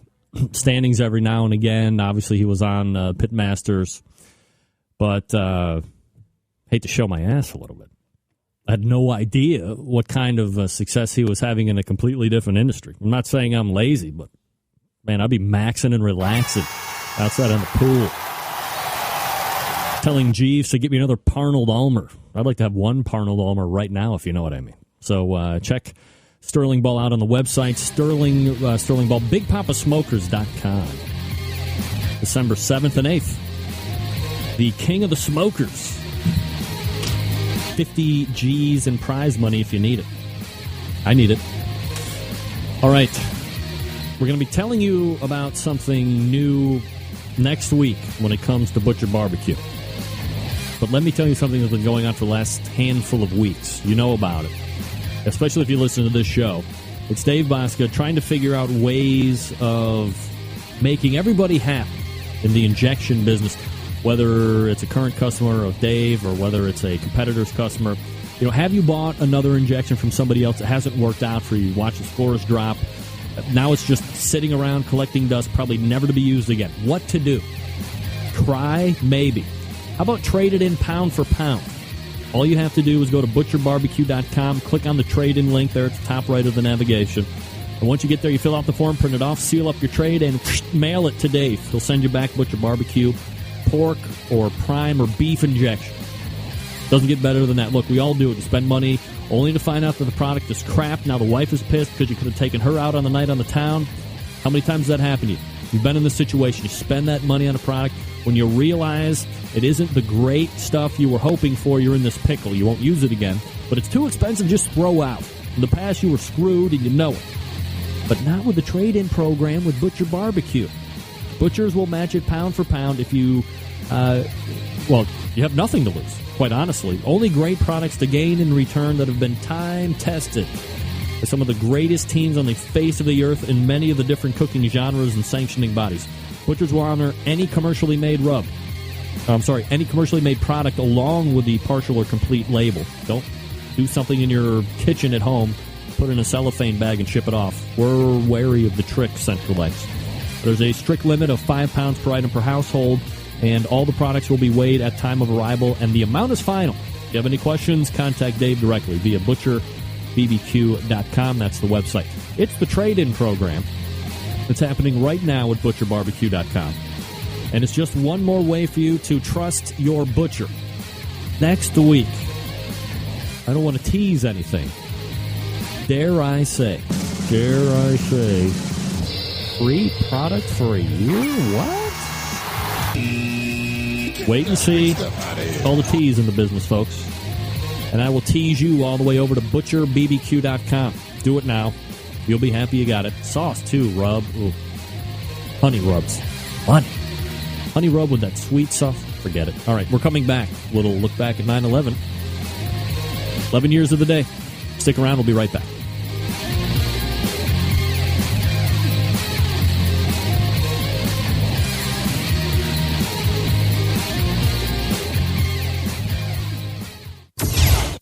standings every now and again. Obviously, he was on Pitmasters, but hate to show my ass a little bit. I had no idea what kind of success he was having in a completely different industry. I'm not saying I'm lazy, but, man, I'd be maxing and relaxing outside on the pool. Telling Jeeves to get me another Parnold Ulmer. I'd like to have one Parnold Ulmer right now, if you know what I mean. So check Sterling Ball out on the website, Sterling Ball, bigpoppasmokers.com. December 7th and 8th. The King of the Smokers. 50 G's in prize money if you need it. I need it. All right. We're going to be telling you about something new next week when it comes to Butcher Barbecue. But let me tell you something that's been going on for the last handful of weeks. You know about it, especially if you listen to this show. It's Dave Bosca trying to figure out ways of making everybody happy in the injection business, whether it's a current customer of Dave or whether it's a competitor's customer. Have you bought another injection from somebody else that hasn't worked out for you? Watch the scores drop. Now it's just sitting around collecting dust, probably never to be used again. What to do? Try, maybe. How about trade it in pound for pound? All you have to do is go to butcherbarbecue.com, click on the trade-in link there at the top right of the navigation. And once you get there, you fill out the form, print it off, seal up your trade, and mail it to Dave. He'll send you back Butcher Barbecue, pork or prime or beef injection. Doesn't get better than that. Look, we all do it. You spend money only to find out that the product is crap. Now the wife is pissed because you could have taken her out on the night on the town. How many times has that happened to you? You've been in this situation. You spend that money on a product. When you realize it isn't the great stuff you were hoping for, you're in this pickle. You won't use it again. But it's too expensive, just throw out. In the past, you were screwed, and you know it. But not with the trade-in program with Butcher Barbecue. Butchers will match it pound for pound if you, you have nothing to lose, quite honestly. Only great products to gain in return that have been time-tested. Some of the greatest teams on the face of the earth in many of the different cooking genres and sanctioning bodies. Butchers will honor any commercially made any commercially made product along with the partial or complete label. Don't do something in your kitchen at home, put it in a cellophane bag and ship it off. We're wary of the trick, Central X. There's a strict limit of 5 pounds per item per household, and all the products will be weighed at time of arrival, and the amount is final. If you have any questions, contact Dave directly via butcherbbq.com. That's the website. It's the trade-in program. It's happening right now at butcherbarbecue.com. And it's just one more way for you to trust your butcher. Next week, I don't want to tease anything. Dare I say, dare I say, free product for a year? What? Wait and see. All the T's in the business, folks. And I will tease you all the way over to butcherbbq.com. Do it now. You'll be happy you got it. Sauce, too, rub. Ooh. Honey rubs. Honey rub with that sweet sauce. Forget it. All right, we're coming back. Little look back at 9/11. 11 years of the day. Stick around. We'll be right back.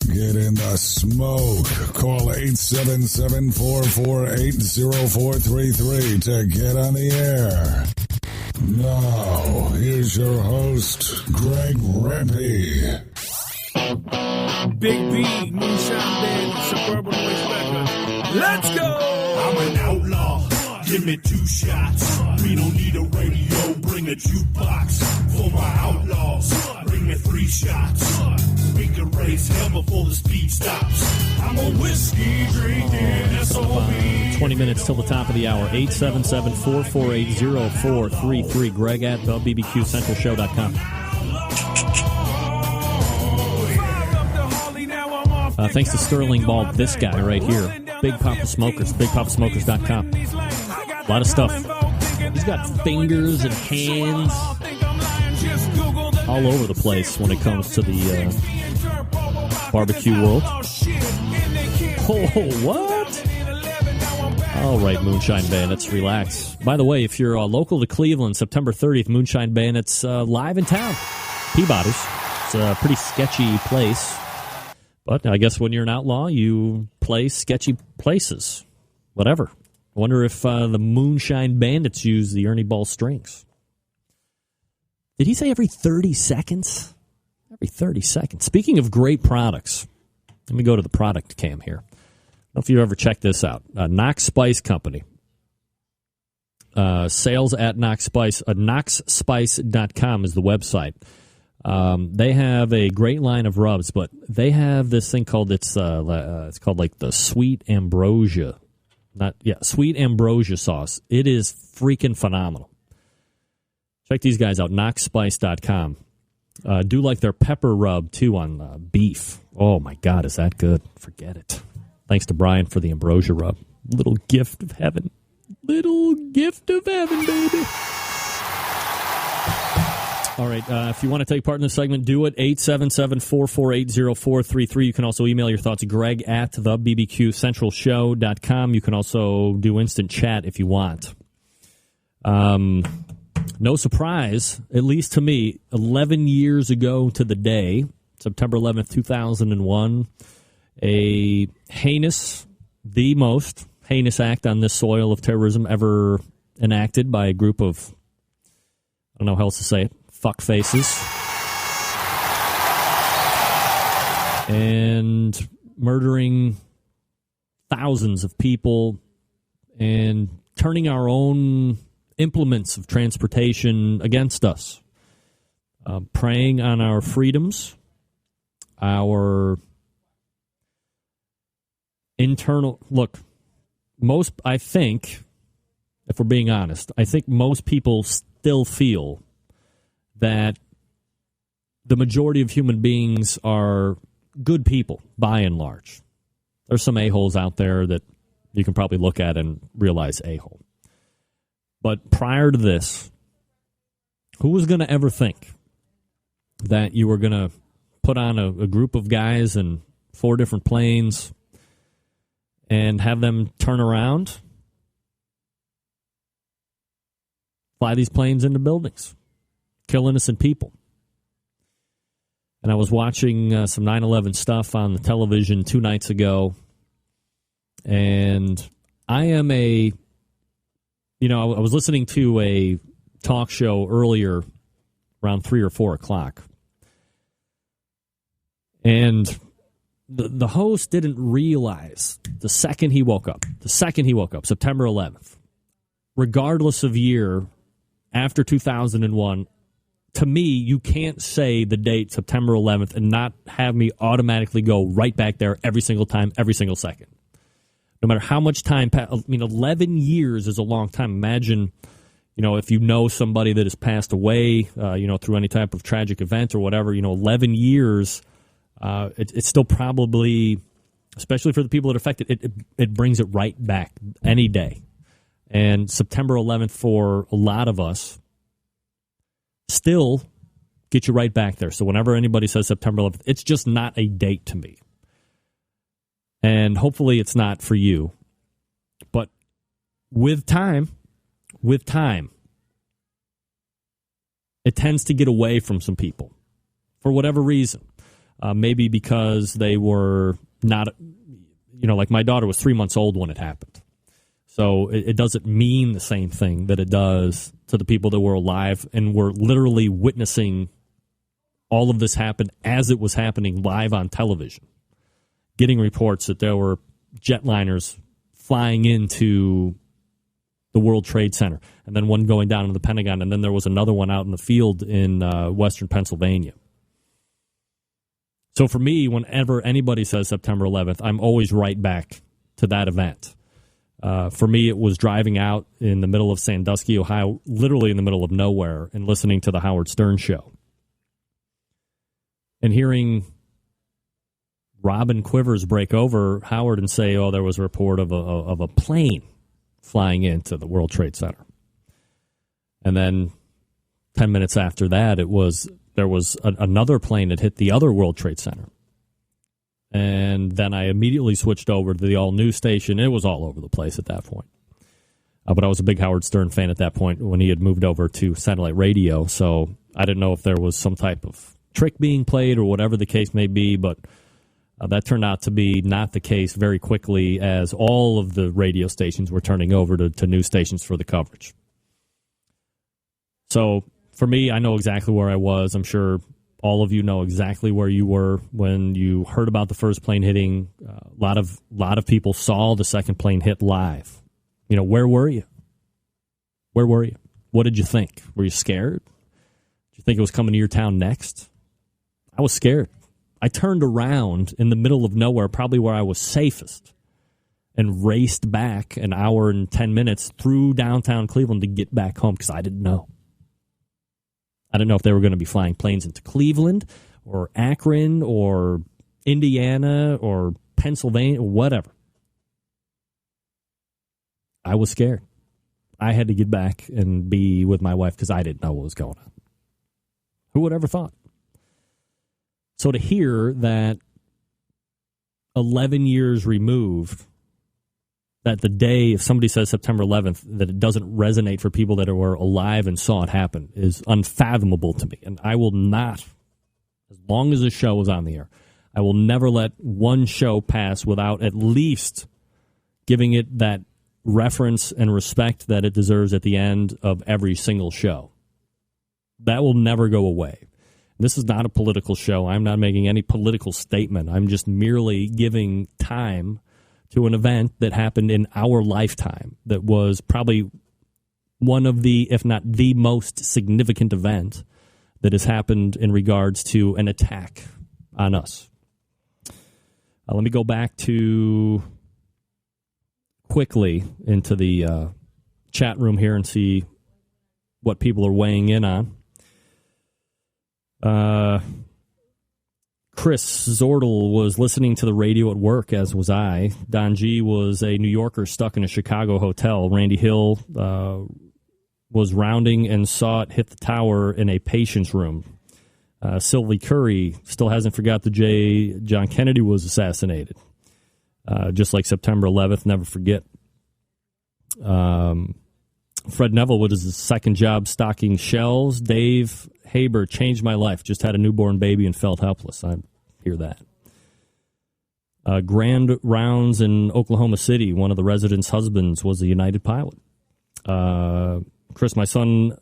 Get in the smoke. Call 877-448-0433 to get on the air. Now, here's your host, Greg Rempe. Big B, Moonshine Band, Suburban Noise Records. Let's go! I'm an outlaw. Give me 2 shots. We don't need a radio. Bring a jukebox for my outlaws. Bring me 3 shots. We can raise hell before the speed stops. I'm a whiskey drinking SOB. 20 minutes till the top of the hour. 877-448-0433. Greg at thebbqcentralshow.com. Thanks to Sterling Ball, this guy right here. Big Poppa Smokers, bigpoppasmokers.com. A lot of stuff. He's got fingers and hands all over the place when it comes to the barbecue world. Oh, what? All right, Moonshine Bandits, relax. By the way, if you're local to Cleveland, September 30th, Moonshine Bandits live in town. Peabody's. It's a pretty sketchy place. But I guess when you're an outlaw, you play sketchy places. Whatever. I wonder if the Moonshine Bandits use the Ernie Ball strings. Did he say every 30 seconds? Every 30 seconds. Speaking of great products, let me go to the product cam here. I don't know if you ever checked this out. Knox Spice Company. Sales at Knox Spice. Knoxspice.com is the website. They have a great line of rubs, but they have this thing called it's called like the sweet ambrosia, sweet ambrosia sauce. It is freaking phenomenal. Check these guys out, knoxspice.com. Do like their pepper rub too on beef. Oh my God, is that good? Forget it. Thanks to Brian for the ambrosia rub. Little gift of heaven. Little gift of heaven, baby. All right, if you want to take part in this segment, do it. 877-448-0433. You can also email your thoughts, Greg at thebbqcentralshow.com. You can also do instant chat if you want. No surprise, at least to me, 11 years ago to the day, September 11th, 2001, a the most heinous act on this soil of terrorism ever enacted by a group of, I don't know how else to say it, fuck faces, and murdering thousands of people and turning our own implements of transportation against us, preying on our freedoms, our internal look. I think, if we're being honest, I think most people still feel that the majority of human beings are good people, by and large. There's some a-holes out there that you can probably look at and realize a-hole. But prior to this, who was going to ever think that you were going to put on a group of guys in 4 different planes and have them turn around, fly these planes into buildings, kill innocent people? And I was watching some 9/11 stuff on the television 2 nights ago, and I am I was listening to a talk show earlier around 3 or 4 o'clock, and the host didn't realize the second he woke up, September 11th, regardless of year, after 2001, to me, you can't say the date September 11th and not have me automatically go right back there every single time, every single second. No matter how much time, 11 years is a long time. Imagine, if you know somebody that has passed away, through any type of tragic event or whatever, 11 years, it's still probably, especially for the people that are affected, it brings it right back any day. And September 11th, for a lot of us, still get you right back there. So whenever anybody says September 11th, it's just not a date to me. And hopefully it's not for you. But with time, it tends to get away from some people for whatever reason. Maybe because they were not, like my daughter was 3 months old when it happened. So it doesn't mean the same thing that it does to the people that were alive and were literally witnessing all of this happen as it was happening live on television. Getting reports that there were jetliners flying into the World Trade Center, and then one going down in the Pentagon, and then there was another one out in the field in western Pennsylvania. So for me, whenever anybody says September 11th, I'm always right back to that event. For me, it was driving out in the middle of Sandusky, Ohio, literally in the middle of nowhere, and listening to the Howard Stern show. And hearing Robin Quivers break over Howard and say, there was a report of a plane flying into the World Trade Center. And then 10 minutes after that, there was another plane that hit the other World Trade Center. And then I immediately switched over to the all-news station. It was all over the place at that point. But I was a big Howard Stern fan at that point when he had moved over to satellite radio. So I didn't know if there was some type of trick being played or whatever the case may be. But that turned out to be not the case very quickly, as all of the radio stations were turning over to news stations for the coverage. So for me, I know exactly where I was. I'm sure all of you know exactly where you were when you heard about the first plane hitting. A lot of people saw the second plane hit live. Where were you? Where were you? What did you think? Were you scared? Did you think it was coming to your town next? I was scared. I turned around in the middle of nowhere, probably where I was safest, and raced back an hour and 10 minutes through downtown Cleveland to get back home because I didn't know. I didn't know if they were going to be flying planes into Cleveland or Akron or Indiana or Pennsylvania or whatever. I was scared. I had to get back and be with my wife because I didn't know what was going on. Who would ever thought? So to hear that 11 years removed, that the day, if somebody says September 11th, that it doesn't resonate for people that were alive and saw it happen is unfathomable to me. And I will not, as long as the show is on the air, I will never let one show pass without at least giving it that reference and respect that it deserves at the end of every single show. That will never go away. This is not a political show. I'm not making any political statement. I'm just merely giving time to an event that happened in our lifetime that was probably one of the, if not the most significant event that has happened in regards to an attack on us. Let me go back to quickly into the chat room here and see what people are weighing in on. Chris Zordel was listening to the radio at work, as was I. Don G was a New Yorker stuck in a Chicago hotel. Randy Hill was rounding and saw it hit the tower in a patient's room. Sylvie Curry still hasn't forgot the day John Kennedy was assassinated. Just like September 11th, never forget. Fred Neville, what is his second job stocking shelves? Dave Haber, changed my life. Just had a newborn baby and felt helpless. I hear that. Grand Rounds in Oklahoma City, one of the residents' husbands was a United pilot. Chris, my son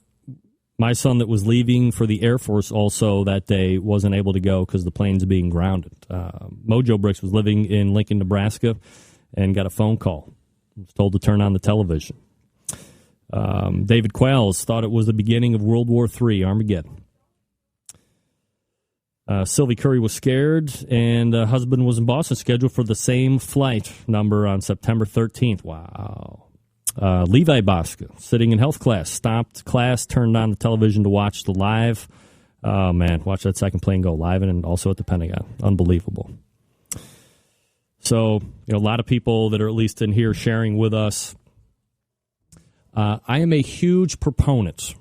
that was leaving for the Air Force also that day wasn't able to go because the plane's being grounded. Mojo Bricks was living in Lincoln, Nebraska, and got a phone call. Was told to turn on the television. David Quayles thought it was the beginning of World War III, Armageddon. Sylvie Curry was scared, and husband was in Boston, scheduled for the same flight number on September 13th. Wow. Levi Bosca, sitting in health class, stopped class, turned on the television to watch the live. Oh, man, watch that second plane go live and also at the Pentagon. Unbelievable. So, a lot of people that are at least in here sharing with us. I am a huge proponent,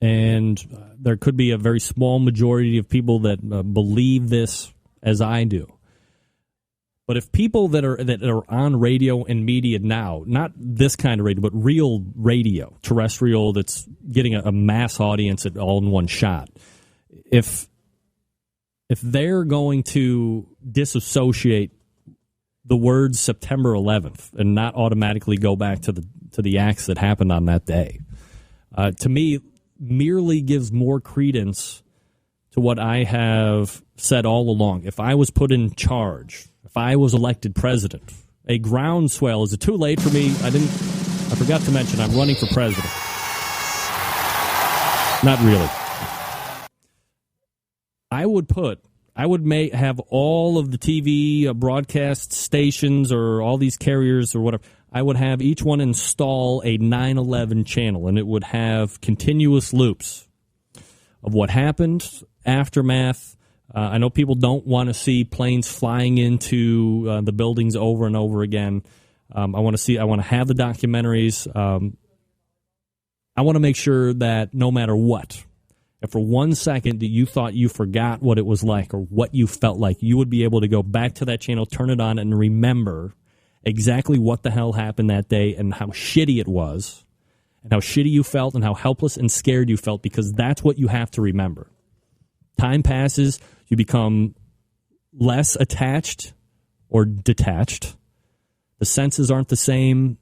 and there could be a very small majority of people that believe this as I do. But if people that are on radio and media now, not this kind of radio, but real radio, terrestrial, that's getting a mass audience all in one shot, if they're going to disassociate the words September 11th and not automatically go back to the acts that happened on that day, to me, merely gives more credence to what I have said all along. If I was put in charge, if I was elected president, a groundswell, is it too late for me? I forgot to mention I'm running for president. Not really. I would have all of the TV broadcast stations or all these carriers or whatever, I would have each one install a 9/11 channel, and it would have continuous loops of what happened, aftermath. I know people don't want to see planes flying into the buildings over and over again. I want to have the documentaries. I want to make sure that no matter what, if for 1 second that you thought you forgot what it was like or what you felt like, you would be able to go back to that channel, turn it on, and remember exactly what the hell happened that day and how shitty it was and how shitty you felt and how helpless and scared you felt, because that's what you have to remember. Time passes, you become less attached or detached. The senses aren't the same.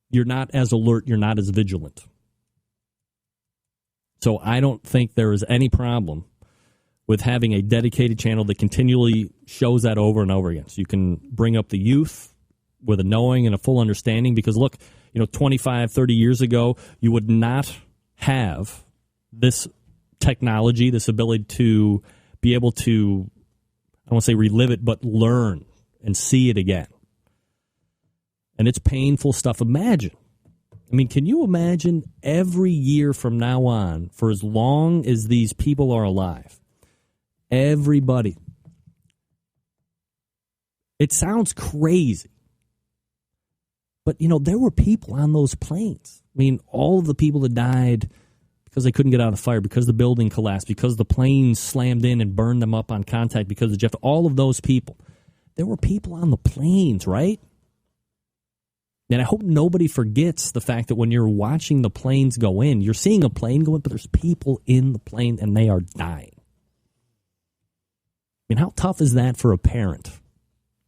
You're not as alert, you're not as vigilant. So I don't think there is any problem with having a dedicated channel that continually shows that over and over again. So you can bring up the youth with a knowing and a full understanding, because look, 25, 30 years ago, you would not have this technology, this ability to be able to, I don't want to say relive it, but learn and see it again. And it's painful stuff. Imagine. Can you imagine every year from now on, for as long as these people are alive, everybody. It sounds crazy. But, there were people on those planes. All of the people that died because they couldn't get out of the fire, because the building collapsed, because the plane slammed in and burned them up on contact because of Jeff, all of those people. There were people on the planes, right? And I hope nobody forgets the fact that when you're watching the planes go in, you're seeing a plane go in, but there's people in the plane and they are dying. How tough is that for a parent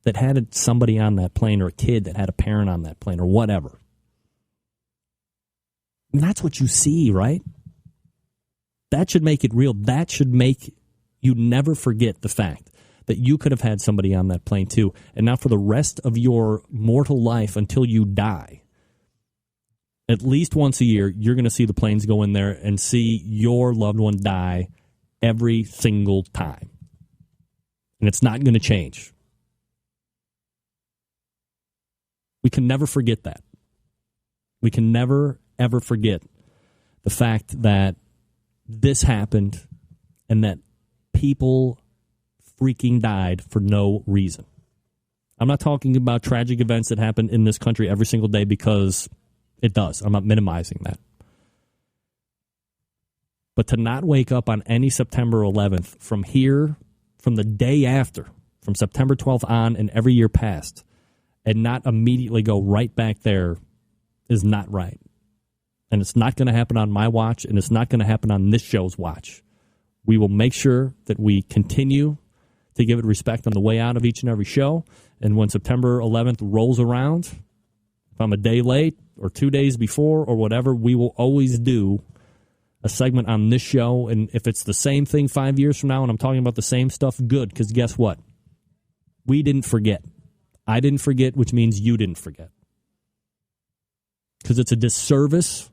that had somebody on that plane, or a kid that had a parent on that plane, or whatever? That's what you see, right? That should make it real. That should make you never forget the fact that you could have had somebody on that plane too. And now for the rest of your mortal life until you die, at least once a year, you're going to see the planes go in there and see your loved one die every single time. And it's not going to change. We can never forget that. We can never, ever forget the fact that this happened and that people freaking died for no reason. I'm not talking about tragic events that happen in this country every single day, because it does. I'm not minimizing that. But to not wake up on any September 11th from here, from the day after, from September 12th on and every year past, and not immediately go right back there is not right. And it's not going to happen on my watch, and it's not going to happen on this show's watch. We will make sure that we continue to give it respect on the way out of each and every show. And when September 11th rolls around, if I'm a day late or 2 days before or whatever, we will always do a segment on this show. And if it's the same thing 5 years from now and I'm talking about the same stuff, good, because guess what? We didn't forget. I didn't forget, which means you didn't forget. Because it's a disservice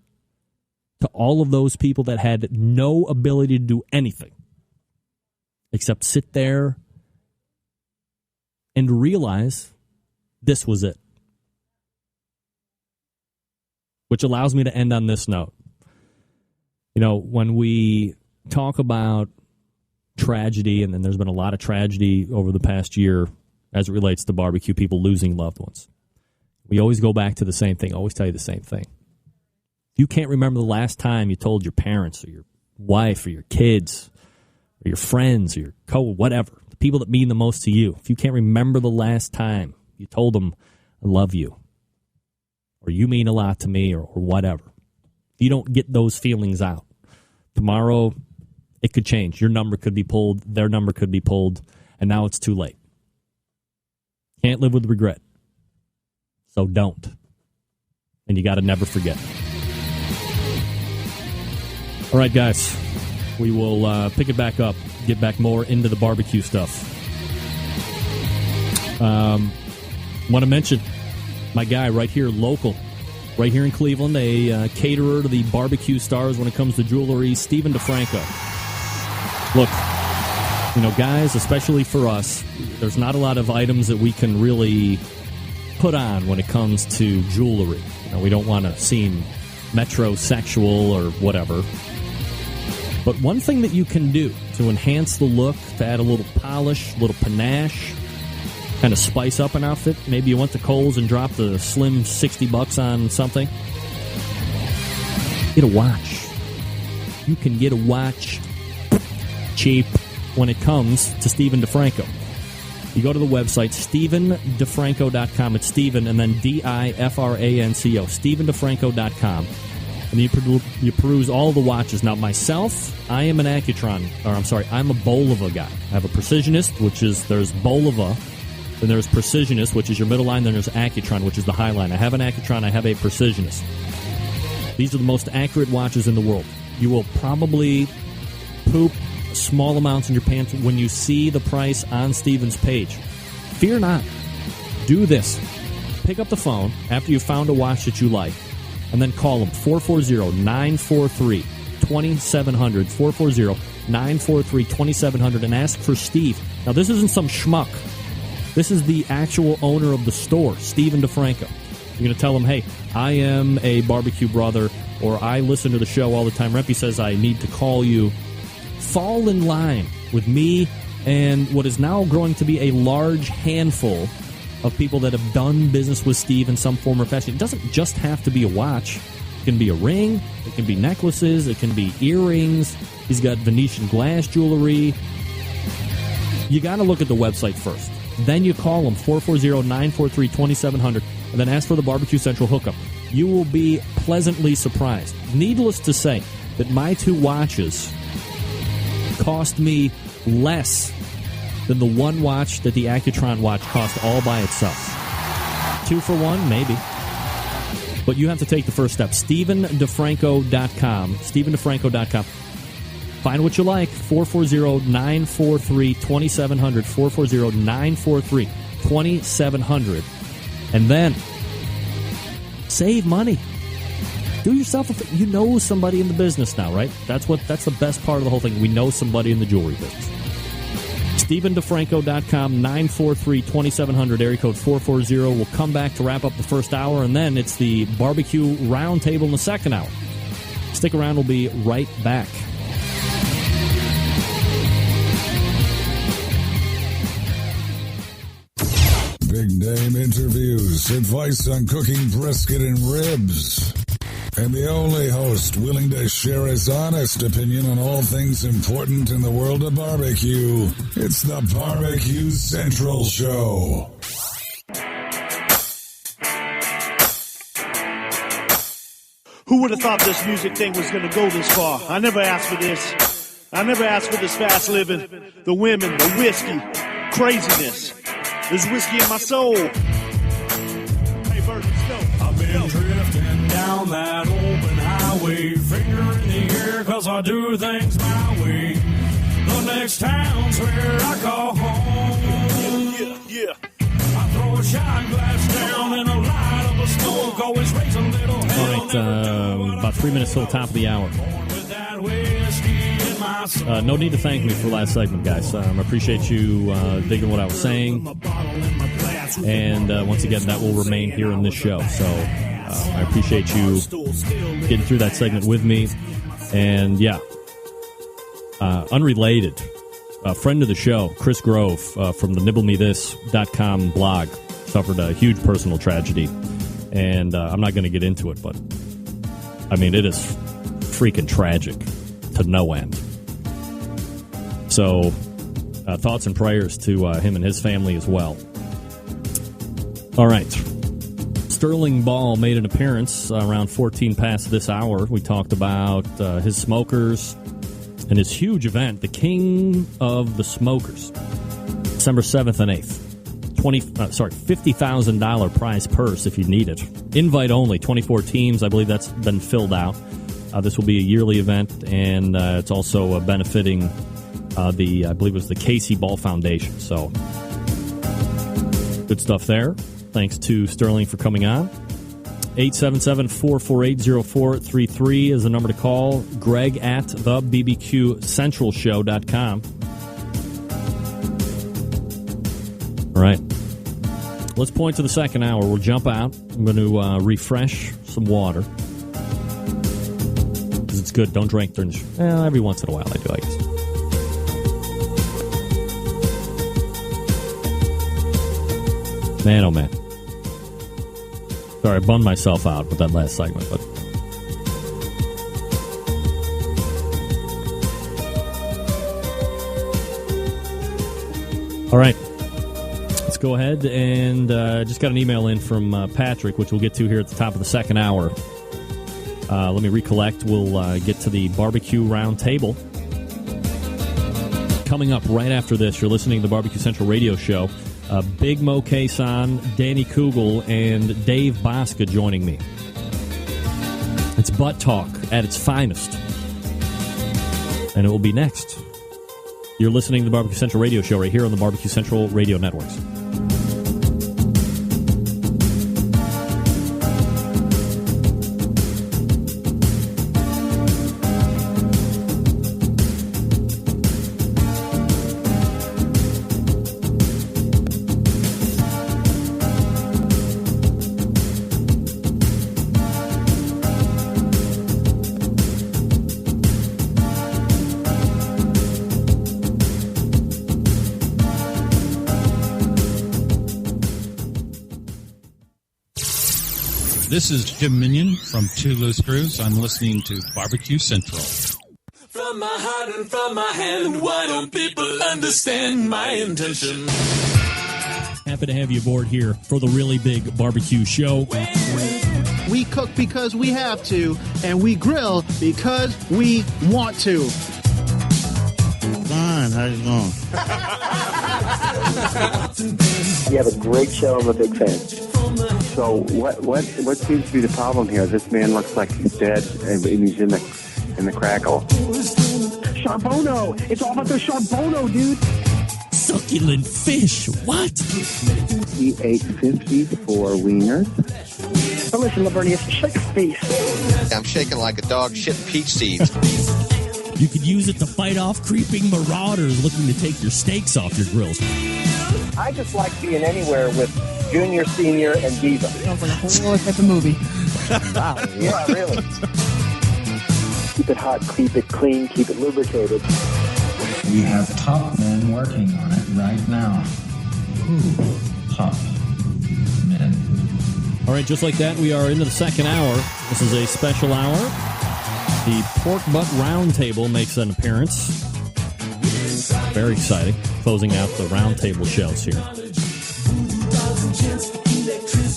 to all of those people that had no ability to do anything except sit there and realize this was it. Which allows me to end on this note. You know, when we talk about tragedy, and then there's been a lot of tragedy over the past year as it relates to barbecue, people losing loved ones. We always go back to the same thing, always tell you the same thing. If you can't remember the last time you told your parents or your wife or your kids or your friends or your whatever, the people that mean the most to you, if you can't remember the last time you told them, I love you, or you mean a lot to me, or whatever, if you don't get those feelings out, tomorrow it could change. Your number could be pulled, their number could be pulled, and now it's too late. Can't live with regret. So don't. And you got to never forget. All right, guys. We will pick it back up, get back more into the barbecue stuff. Want to mention my guy right here, local, right here in Cleveland, a caterer to the barbecue stars when it comes to jewelry, Stephen DeFranco. Look, you know, guys, especially for us, there's not a lot of items that we can really put on when it comes to jewelry. You know, we don't want to seem metrosexual or whatever. But one thing that you can do to enhance the look, to add a little polish, a little panache, kind of spice up an outfit, maybe you went to Kohl's and dropped a slim $60 on something, get a watch. You can get a watch cheap when it comes to Stephen DeFranco. You go to the website, StephenDeFranco.com. It's Stephen and then DIFRANCO, StephenDeFranco.com. And you peruse all the watches. Now, myself, I am an Accutron, I'm a Bolova guy. I have a Precisionist, which is, there's Bolova, then there's Precisionist, which is your middle line, then there's Accutron, which is the high line. I have an Accutron, I have a Precisionist. These are the most accurate watches in the world. You will probably poop small amounts in your pants when you see the price on Stephen's page. Fear not. Do this. Pick up the phone after you've found a watch that you like, and then call them 440-943-2700, 440-943-2700, and ask for Steve. Now, this isn't some schmuck. This is the actual owner of the store, Stephen DeFranco. You're going to tell him, hey, I am a barbecue brother, or I listen to the show all the time. Rempy says I need to call you. Fall in line with me and what is now growing to be a large handful of people that have done business with Steve in some form or fashion. It doesn't just have to be a watch. It can be a ring. It can be necklaces. It can be earrings. He's got Venetian glass jewelry. You got to look at the website first. Then you call him, 440-943-2700, and then ask for the Barbecue Central hookup. You will be pleasantly surprised. Needless to say that my two watches cost me less than the one watch that the Accutron watch cost all by itself. 2 for 1, maybe. But you have to take the first step. StephenDeFranco.com. StephenDeFranco.com. Find what you like. 440-943-2700. 440-943-2700. And then save money. Do yourself a you know somebody in the business now, right? That's the best part of the whole thing. We know somebody in the jewelry business. StephenDeFranco.com, 943-2700, area code 440. We'll come back to wrap up the first hour, and then it's the barbecue roundtable in the second hour. Stick around. We'll be right back. Big name interviews, advice on cooking brisket and ribs. And the only host willing to share his honest opinion on all things important in the world of barbecue. It's the Barbecue Central Show. Who would have thought this music thing was going to go this far? I never asked for this. I never asked for this fast living. The women, the whiskey, craziness. There's whiskey in my soul. Hey, Bert, let's go. I've been drifting down that open highway, finger in the air, cause I do things my way. The next town's where I call home. Yeah. I throw a shot glass down and a light of a smoke, always raise a little hell. All right, about 3 minutes till the top of the hour. With that whiskey in my soul. No need to thank me for last segment, guys. I appreciate you digging what I was saying. And once again, that will remain here in this show. So I appreciate you getting through that segment with me. And yeah, unrelated, a friend of the show, Chris Grove from the NibbleMeThis.com blog, suffered a huge personal tragedy. And I'm not going to get into it, but I mean, it is freaking tragic to no end. So thoughts and prayers to him and his family as well. All right. Sterling Ball made an appearance around 14 past this hour. We talked about his smokers and his huge event, the King of the Smokers, December 7th and 8th. $50,000 prize purse if you need it. Invite only, 24 teams. I believe that's been filled out. This will be a yearly event, and it's also benefiting I believe it was the Casey Ball Foundation. So, good stuff there. Thanks to Sterling for coming on. 877-448-0433 is the number to call. Greg at thebbqcentralshow.com. All right. Let's point to the second hour. We'll jump out. I'm going to refresh some water. Because it's good. Don't drink during the show. Well, every once in a while I do, I guess. Man, oh man. Sorry, I bummed myself out with that last segment, but... All right. Let's go ahead and just got an email in from Patrick, which we'll get to here at the top of the second hour. Let me recollect. We'll get to the barbecue round table. Coming up right after this, you're listening to the Barbecue Central Radio Show. Big Mo Kason, Danny Kugel, and Dave Bosca joining me. It's Butt Talk at its finest. And it will be next. You're listening to the Barbecue Central Radio Show right here on the Barbecue Central Radio Networks. This is Jim Minion from Two Loose Screws. I'm listening to Barbecue Central. From my heart and from my hand, why don't people understand my intention? Happy to have you aboard here for the really big barbecue show. We cook because we have to, and we grill because we want to. Fine, how's it going? You have a great show. I'm a big fan. So what seems to be the problem here? This man looks like he's dead, and he's in the crackle. Charbono! It's all about the charbono, dude! Succulent fish! What? He ate 54 wieners. But listen, Lavernius, shut your face. I'm shaking like a dog shitting peach seeds. You could use it to fight off creeping marauders looking to take your steaks off your grills. I just like being anywhere with Junior, Senior, and Diva. Sounds like a whole other type of movie. Wow. Yeah, really. Keep it hot, keep it clean, keep it lubricated. We have top men working on it right now. Top men. All right, just like that, we are into the second hour. This is a special hour. The Pork Butt Roundtable makes an appearance. Very exciting. Closing out the roundtable shows here.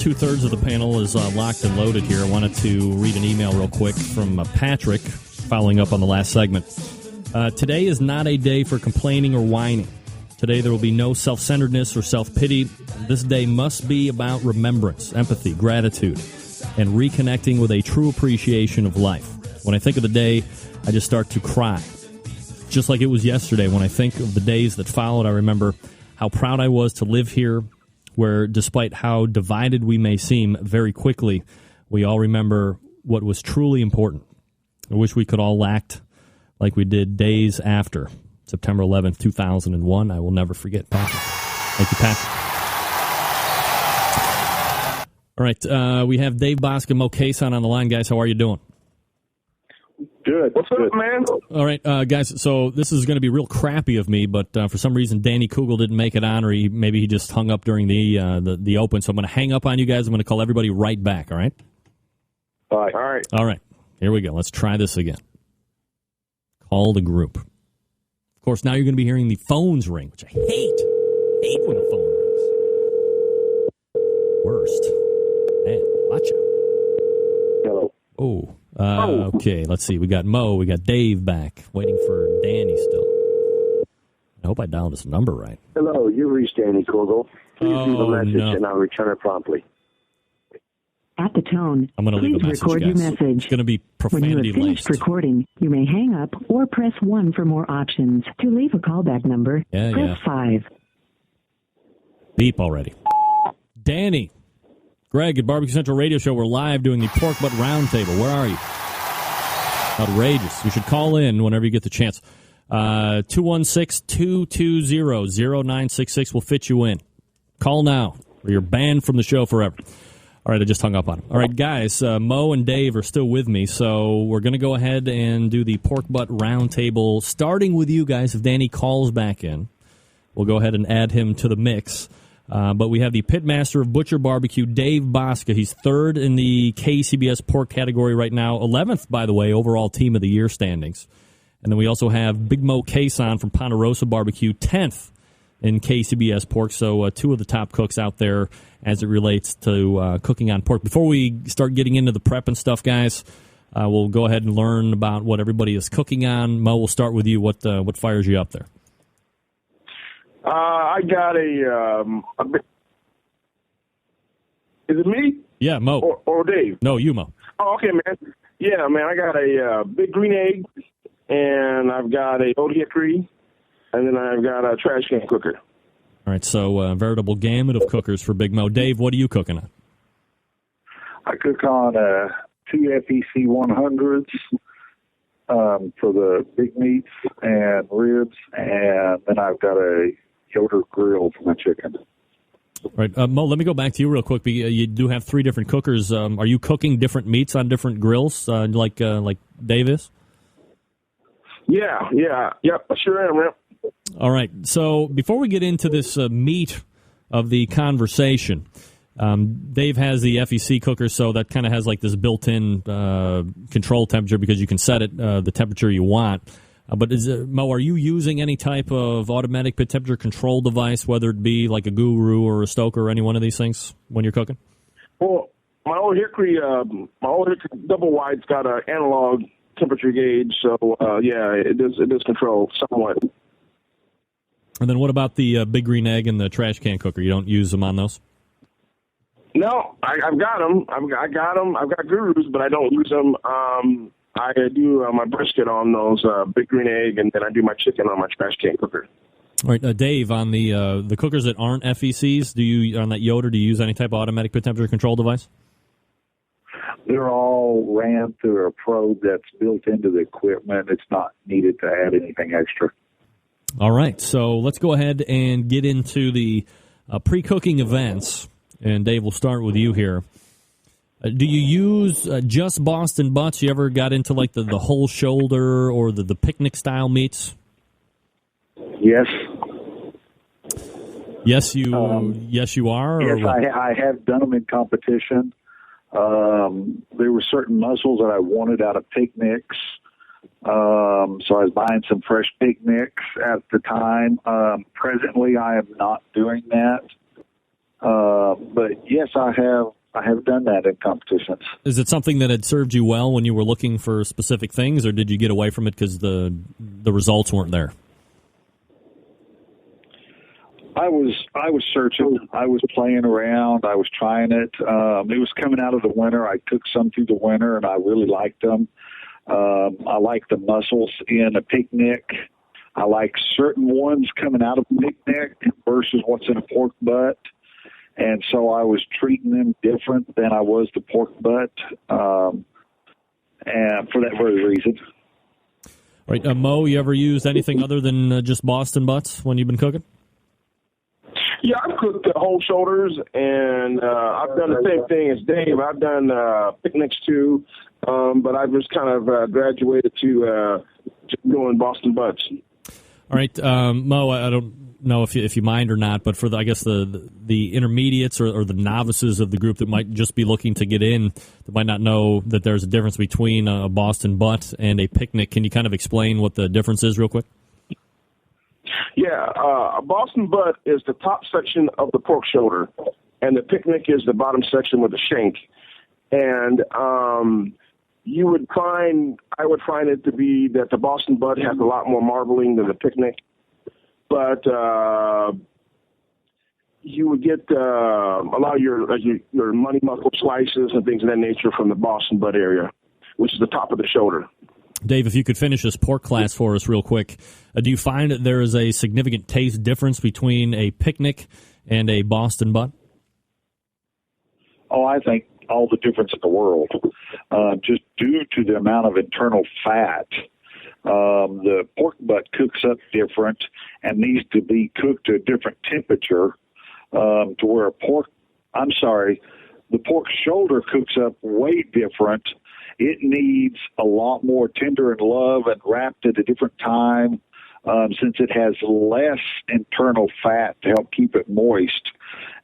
2/3 of the panel is locked and loaded here. I wanted to read an email real quick from Patrick, following up on the last segment. Today is not a day for complaining or whining. Today there will be no self-centeredness or self-pity. This day must be about remembrance, empathy, gratitude, and reconnecting with a true appreciation of life. When I think of the day, I just start to cry. Just like it was yesterday, when I think of the days that followed, I remember how proud I was to live here, where despite how divided we may seem, very quickly, we all remember what was truly important. I wish we could all act like we did days after September 11th, 2001. I will never forget, Patrick. Thank you, Patrick. All right, we have Dave Bosca, Mo Cason on the line. Guys, how are you doing? Good. What's up, man? All right, guys, so this is going to be real crappy of me, but for some reason Danny Kugel didn't make it on, or maybe he just hung up during the open, so I'm going to hang up on you guys. I'm going to call everybody right back, all right? All right. All right, here we go. Let's try this again. Call the group. Of course, now you're going to be hearing the phones ring, which I hate. Hate when the phone rings. Worst. Man, watch out. Hello. Oh. Okay, let's see. We got Mo. We got Dave back. Waiting for Danny still. I hope I dialed his number right. Hello, you reached Danny Kugel. Please leave a message and I'll return it promptly. At the tone, I'm going to leave a please message, record guys. your message. It's going to be When you have profanity finished laced. recording, you may hang up or press 1 for more options. To leave a callback number, press 5. Beep already. Danny. Greg at Barbecue Central Radio Show. We're live doing the Pork Butt Roundtable. Where are you? Outrageous. You should call in whenever you get the chance. 216-220-0966 will fit you in. Call now, or you're banned from the show forever. All right, I just hung up on him. All right, guys, Mo and Dave are still with me, so we're going to go ahead and do the Pork Butt Roundtable, starting with you guys. If Danny calls back in, we'll go ahead and add him to the mix. But we have the pitmaster of Butcher Barbecue, Dave Bosca. He's third in the KCBS pork category right now. 11th, by the way, overall Team of the Year standings. And then we also have Big Mo Cason from Ponderosa Barbecue, 10th in KCBS pork. So two of the top cooks out there as it relates to cooking on pork. Before we start getting into the prep and stuff, guys, we'll go ahead and learn about what everybody is cooking on. Mo, we'll start with you. What fires you up there? I got a is it me? Yeah, Mo. Or Dave? No, you, Mo. Oh, okay, man. Yeah, man, I got a big green egg, and I've got a old hickory, and then I've got a trash can cooker. All right, so a veritable gamut of cookers for Big Mo. Dave, what are you cooking on? I cook on 2 FEC 100s for the big meats and ribs, and then I've got a Yoder grill for my chicken. All right, Mo, let me go back to you real quick. You do have 3 different cookers. Are you cooking different meats on different grills, like Dave is? Yeah, yep, I sure am, Rip. All right, so before we get into this meat of the conversation, Dave has the FEC cooker, so that kind of has like this built-in control temperature because you can set it the temperature you want. But Mo, are you using any type of automatic pit temperature control device, whether it be like a Guru or a Stoker or any one of these things when you're cooking? Well, my old hickory double wide's got an analog temperature gauge, so yeah, it does control somewhat. And then what about the big green egg and the trash can cooker? You don't use them on those? No, I've got them. I've got Gurus, but I don't use them. I do my brisket on those big green egg, and then I do my chicken on my trash can cooker. All right, Dave, on the cookers that aren't FECs, on that Yoder, do you use any type of automatic pit temperature control device? They're all ran through a probe that's built into the equipment. It's not needed to add anything extra. All right, so let's go ahead and get into the pre-cooking events. And Dave, we'll start with you here. Do you use just Boston butts? You ever got into like the whole shoulder or the picnic style meats? Yes. Yes, you are. Yes, I have done them in competition. There were certain mussels that I wanted out of picnics. So I was buying some fresh picnics at the time. Presently, I am not doing that. But yes, I have done that in competitions. Is it something that had served you well when you were looking for specific things, or did you get away from it because the results weren't there? I was searching. I was playing around. I was trying it. It was coming out of the winter. I took some through the winter, and I really liked them. I like the mussels in a picnic. I like certain ones coming out of a picnic versus what's in a pork butt. And so I was treating them different than I was the pork butt, and for that very reason. All right, Mo, you ever used anything other than just Boston butts when you've been cooking? Yeah, I've cooked whole shoulders, and I've done the same thing as Dave. I've done picnics too, but I've just kind of graduated to just doing Boston butts. All right, Mo, I don't know if you mind or not, but for the intermediates or the novices of the group that might just be looking to get in, that might not know that there's a difference between a Boston butt and a picnic, can you kind of explain what the difference is real quick? Yeah, a Boston butt is the top section of the pork shoulder, and the picnic is the bottom section with the shank. And I would find it to be that the Boston butt has a lot more marbling than the picnic, but you would get a lot of your money muscle slices and things of that nature from the Boston butt area, which is the top of the shoulder. Dave, if you could finish this pork class for us real quick, do you find that there is a significant taste difference between a picnic and a Boston butt? Oh, I think all the difference in the world, just due to the amount of internal fat. The pork butt cooks up different and needs to be cooked to a different temperature to where the pork shoulder cooks up way different. It needs a lot more tender and love and wrapped at a different time since it has less internal fat to help keep it moist.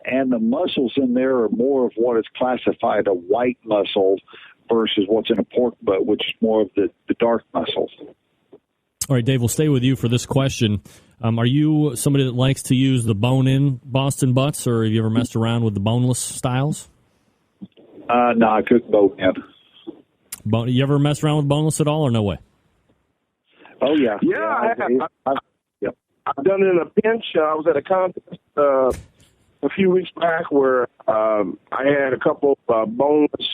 And the muscles in there are more of what is classified a white muscle versus what's in a pork butt, which is more of the dark muscles. All right, Dave, we'll stay with you for this question. Are you somebody that likes to use the bone-in Boston butts, or have you ever messed around with the boneless styles? No, I cook bone-in. You ever mess around with boneless at all, or no way? Oh, yeah. Yeah, I have. I've done it in a pinch. I was at a contest a few weeks back where I had a couple boneless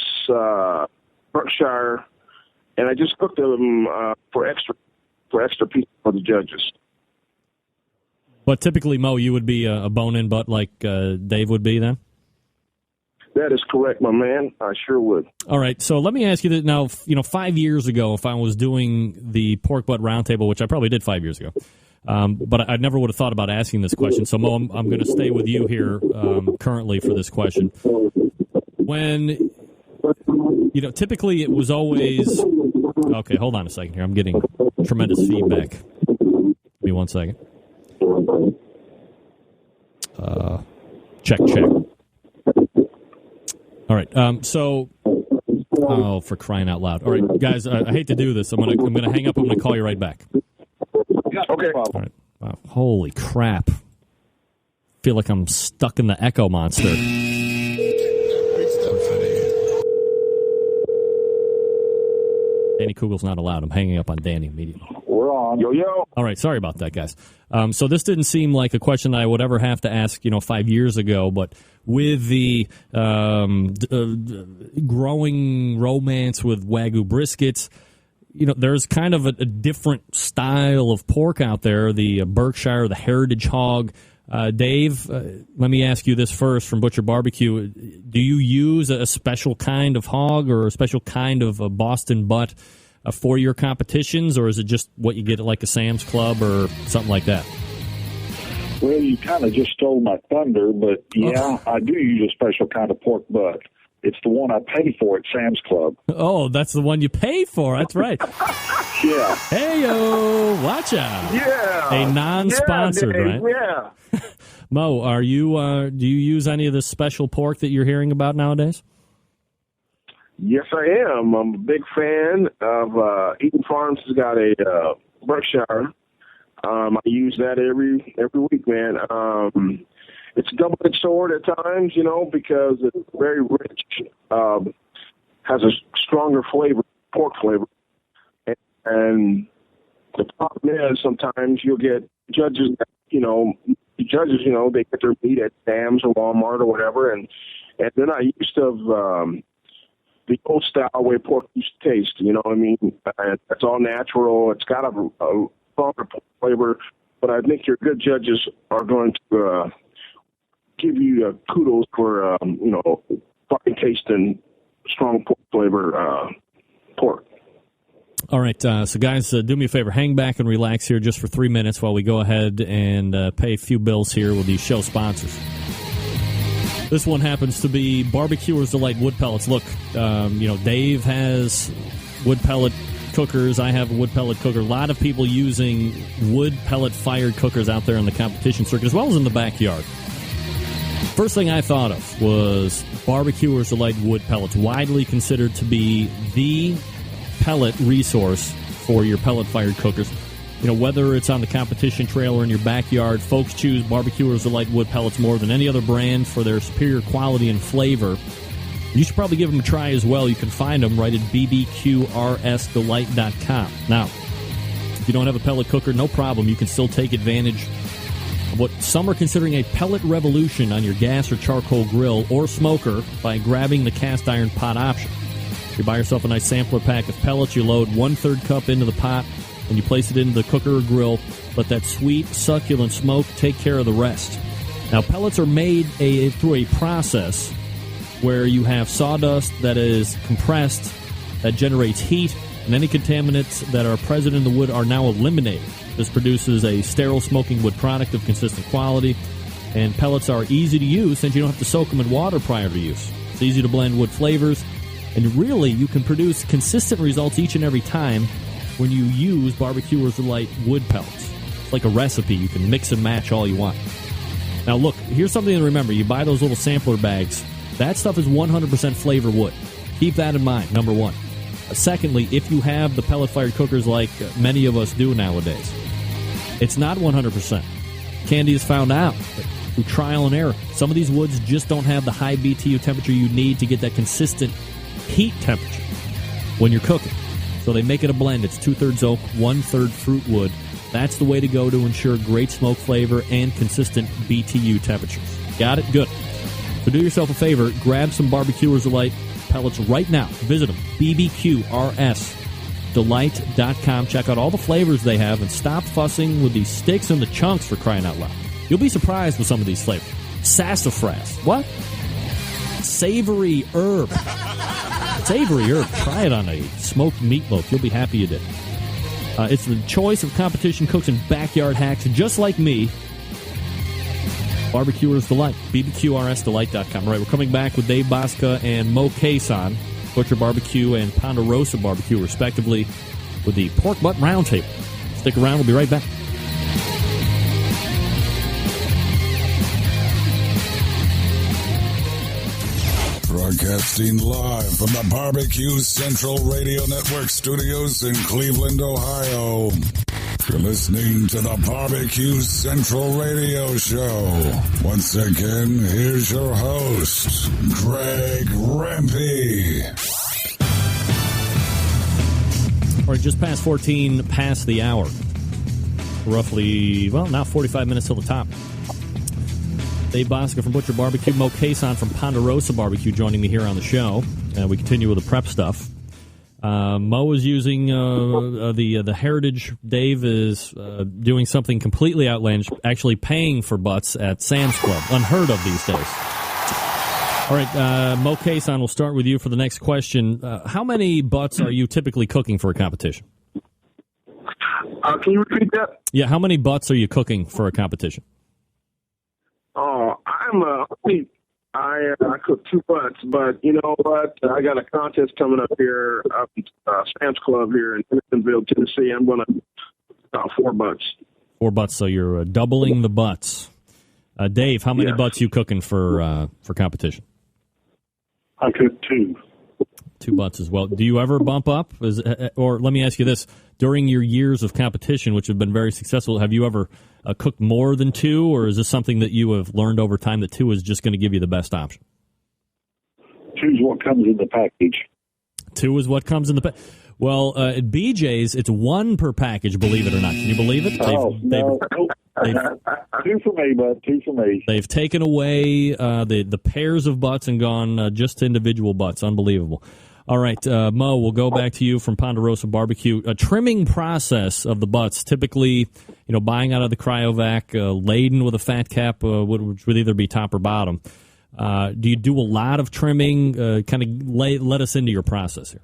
Berkshire, and I just cooked them for extra pieces for the judges. But typically, Mo, you would be a bone-in butt like Dave would be then? That is correct, my man. I sure would. All right, so let me ask you that now. 5 years ago, if I was doing the pork butt roundtable, which I probably did 5 years ago, but I never would have thought about asking this question. So, Mo, I'm going to stay with you here currently for this question. When typically it was always okay. Hold on a second here. I'm getting tremendous feedback. Give me 1 second. Check. All right. For crying out loud! All right, guys. I hate to do this. I'm gonna hang up. I'm gonna call you right back. Okay. All right. Wow. Holy crap! Feel like I'm stuck in the Echo Monster. Danny Kugel's not allowed. I'm hanging up on Danny immediately. We're on. Yo. All right, sorry about that, guys. So this didn't seem like a question that I would ever have to ask, 5 years ago, but with the growing romance with Wagyu briskets, there's kind of a different style of pork out there, the Berkshire, the Heritage Hog. Dave, let me ask you this first from Butcher Barbecue. Do you use a special kind of hog or a special kind of a Boston butt for your competitions, or is it just what you get at like a Sam's Club or something like that? Well, you kind of just stole my thunder, but yeah, I do use a special kind of pork butt. It's the one I pay for at Sam's Club. Oh, that's the one you pay for. That's right. Yeah. Hey-o, watch out. Yeah. A non-sponsored, Dave, right? Yeah. Mo, are you? Do you use any of this special pork that you're hearing about nowadays? Yes, I am. I'm a big fan of Eaton Farms. Has got a Berkshire. I use that every week, man. It's a double-edged sword at times, because it's very rich, has a stronger flavor, pork flavor. And the problem is sometimes you'll get judges, they get their meat at Sam's or Walmart or whatever, and they're not used to the old style way pork used to taste, what I mean? It's all natural. It's got a stronger flavor, but I think your good judges are going to give you kudos for, fine taste and strong pork flavor pork. All right, so guys, do me a favor. Hang back and relax here just for 3 minutes while we go ahead and pay a few bills here with these show sponsors. This one happens to be Barbecuers Delight wood pellets. Look, Dave has wood pellet cookers. I have a wood pellet cooker. A lot of people using wood pellet fired cookers out there in the competition circuit as well as in the backyard. First thing I thought of was Barbecuers Delight wood pellets, widely considered to be the pellet resource for your pellet fired cookers. Whether it's on the competition trail or in your backyard, folks choose Barbecuers Delight wood pellets more than any other brand for their superior quality and flavor. You should probably give them a try as well. You can find them right at bbqrsdelight.com. Now, if you don't have a pellet cooker, no problem. You can still take advantage of what some are considering a pellet revolution on your gas or charcoal grill or smoker by grabbing the cast iron pot option. You buy yourself a nice sampler pack of pellets. You load 1/3 cup into the pot, and you place it into the cooker or grill. Let that sweet, succulent smoke take care of the rest. Now, pellets are made through a process where you have sawdust that is compressed, that generates heat, and any contaminants that are present in the wood are now eliminated. This produces a sterile smoking wood product of consistent quality, and pellets are easy to use since you don't have to soak them in water prior to use. It's easy to blend wood flavors, and really you can produce consistent results each and every time when you use Barbecuers Delight wood pellets. It's like a recipe. You can mix and match all you want. Now look, here's something to remember. You buy those little sampler bags. That stuff is 100% flavor wood. Keep that in mind, number one. Secondly, if you have the pellet-fired cookers like many of us do nowadays, it's not 100%. Candy has found out that through trial and error, some of these woods just don't have the high BTU temperature you need to get that consistent heat temperature when you're cooking. So they make it a blend. It's 2/3 oak, 1/3 fruit wood. That's the way to go to ensure great smoke flavor and consistent BTU temperatures. Got it? Good. So do yourself a favor. Grab some Barbecuers Delight pellets right now. Visit them, bbqrsdelight.com. Check out all the flavors they have and stop fussing with these sticks and the chunks, for crying out loud. You'll be surprised with some of these flavors. Sassafras. What? Savory herb. Savory herb. Try it on a smoked meatloaf. You'll be happy you did. It's the choice of competition cooks and backyard hacks just like me. Barbecuers Delight. bbqrsdelight.com. All right, we're coming back with Dave Bosca and Mo Cason, Butcher Barbecue and Ponderosa Barbecue, respectively, with the Pork Butt Roundtable. Stick around. We'll be right back. Broadcasting live from the Barbecue Central Radio Network studios in Cleveland, Ohio. You're listening to the Barbecue Central Radio Show. Once again, here's your host, Greg Rempe. All right, just past 14 past the hour. Roughly, now 45 minutes till the top. Dave Bosca from Butcher Barbecue, Mo Cason from Ponderosa Barbecue joining me here on the show. We continue with the prep stuff. Mo is using the Heritage. Dave is doing something completely outlandish, actually paying for butts at Sam's Club. Unheard of these days. All right, Mo Cason, we'll start with you for the next question. How many butts are you typically cooking for a competition? Can you repeat that? Yeah, how many butts are you cooking for a competition? Oh, I cook 2 butts, but you know what? I got a contest coming up here up at Sam's Club here in Hendersonville, Tennessee. I'm going to cook 4 butts. 4 butts, so you're doubling the butts. Dave, how many butts you cooking for competition? I cook 2. 2 butts as well. Do you ever bump up? Or let me ask you this. During your years of competition, which have been very successful, have you ever cooked more than 2, or is this something that you have learned over time that 2 is just going to give you the best option? 2 is what comes in the package. 2 is what comes in the package. Well, at BJ's, it's 1 per package, believe it or not. Can you believe it? No. 2 for me, bud. 2 for me. They've taken away the pairs of butts and gone just to individual butts. Unbelievable. All right, Mo, we'll go back to you from Ponderosa Barbecue. A trimming process of the butts, typically, buying out of the cryovac, laden with a fat cap, which would either be top or bottom. Do you do a lot of trimming? Kind of let us into your process here.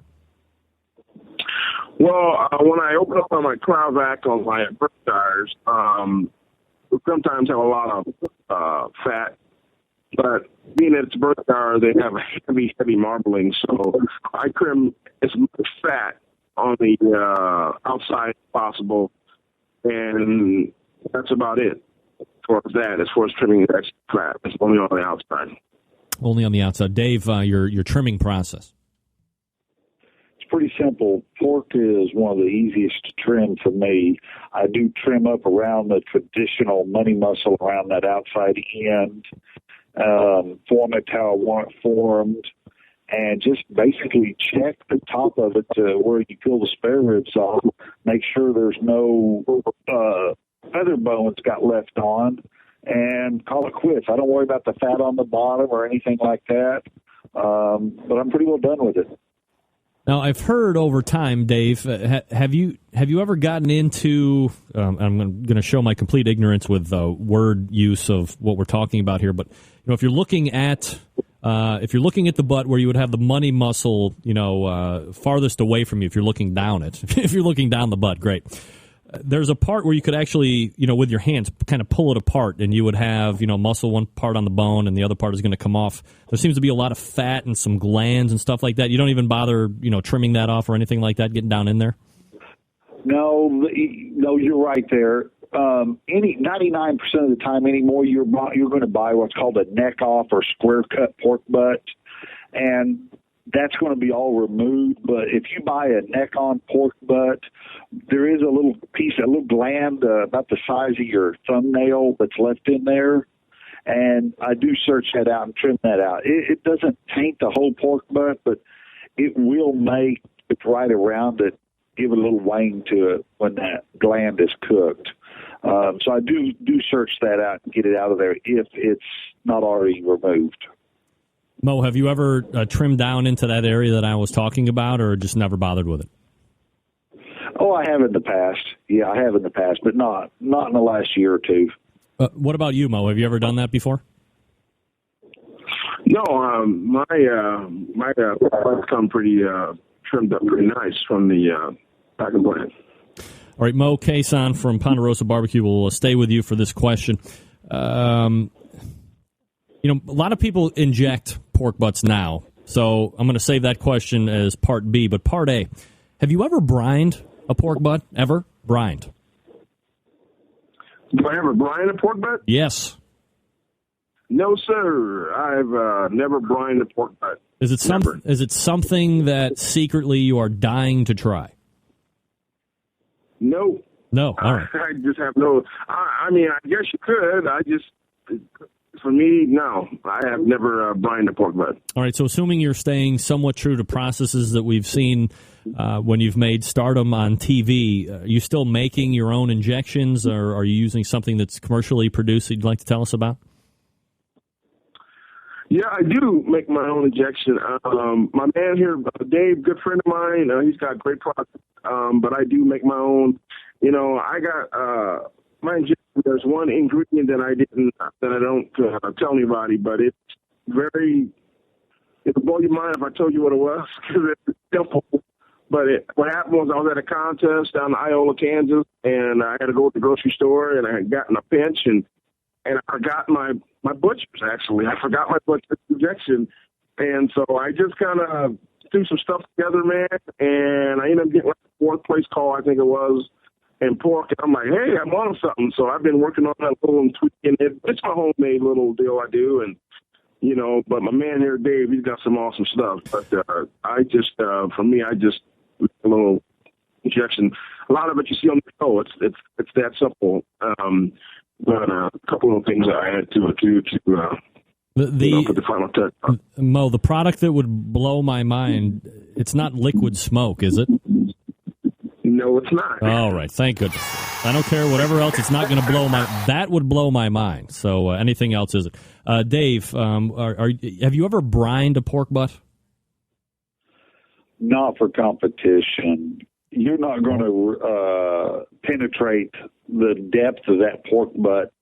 Well, when I open up on my Cryovac on my Berkshires, we sometimes have a lot of fat, but being that it's Berkshire, they have a heavy marbling, so I trim as much fat on the outside as possible, and that's about it for that. As far as trimming the extra fat, it's only on the outside. Only on the outside. Dave, your trimming process. Pretty simple. Pork is one of the easiest to trim for me. I do trim up around the traditional money muscle around that outside end, form it how I want it formed, and just basically check the top of it to where you peel the spare ribs off. Make sure there's no feather bones got left on, and call it quits. I don't worry about the fat on the bottom or anything like that, but I'm pretty well done with it. Now, I've heard over time, Dave, have you ever gotten into, I'm going to show my complete ignorance with word use of what we're talking about here, but if you're looking at the butt where you would have the money muscle, farthest away from you, if you're looking down it, if you're looking down the butt, great. There's a part where you could actually, with your hands, kind of pull it apart, and you would have, muscle one part on the bone, and the other part is going to come off. There seems to be a lot of fat and some glands and stuff like that. You don't even bother, trimming that off or anything like that, getting down in there? No, you're right there. 99% of the time anymore, you're going to buy what's called a neck off or square cut pork butt, and that's going to be all removed. But if you buy a neck-on pork butt, there is a little piece, a little gland about the size of your thumbnail that's left in there. And I do search that out and trim that out. It doesn't taint the whole pork butt, but it will make it right around it, give it a little wang to it when that gland is cooked. So I do search that out and get it out of there if it's not already removed. Mo, have you ever trimmed down into that area that I was talking about, or just never bothered with it? Oh, I have in the past. Yeah, I have in the past, but not in the last year or two. What about you, Mo? Have you ever done that before? No, my parts come pretty trimmed up pretty nice from the back of plant. All right, Mo Cason from Ponderosa Barbecue will stay with you for this question. A lot of people inject pork butts now, so I'm going to save that question as part B. But part A, have you ever brined a pork butt? Ever? Brined. Do I ever brine a pork butt? Yes. No, sir. I've never brined a pork butt. Is it something that secretly you are dying to try? No. No. All right. I just have no. I mean, I guess you could. For me, no. I have never brined a pork butt. All right, so assuming you're staying somewhat true to processes that we've seen when you've made Stardom on TV, are you still making your own injections, or are you using something that's commercially produced that you'd like to tell us about? Yeah, I do make my own injection. My man here, Dave, good friend of mine, he's got great products, but I do make my own. I got my injection. There's one ingredient that I don't tell anybody, but it's it'll blow your mind if I told you what it was, because it's simple. But what happened was I was at a contest down in Iola, Kansas, and I had to go to the grocery store, and I had gotten a pinch, and I forgot my butcher's, actually. I forgot my butcher's injection. And so I just kind of threw some stuff together, man, and I ended up getting like the fourth place call, I think it was, in pork. And I'm like, hey, I'm on something. So I've been working on that little and tweaking it. It's my homemade little deal I do. And, but my man here, Dave, he's got some awesome stuff. But for me, I just a little injection. A lot of it you see on the show, it's that simple. But a couple of things I added to it too to put the final touch on. Mo, the product that would blow my mind, it's not liquid smoke, is it? No, it's not. All right, thank goodness. I don't care whatever else. It's not going to blow that would blow my mind. So anything else isn't. Dave, have you ever brined a pork butt? Not for competition. You're not going to penetrate the depth of that pork butt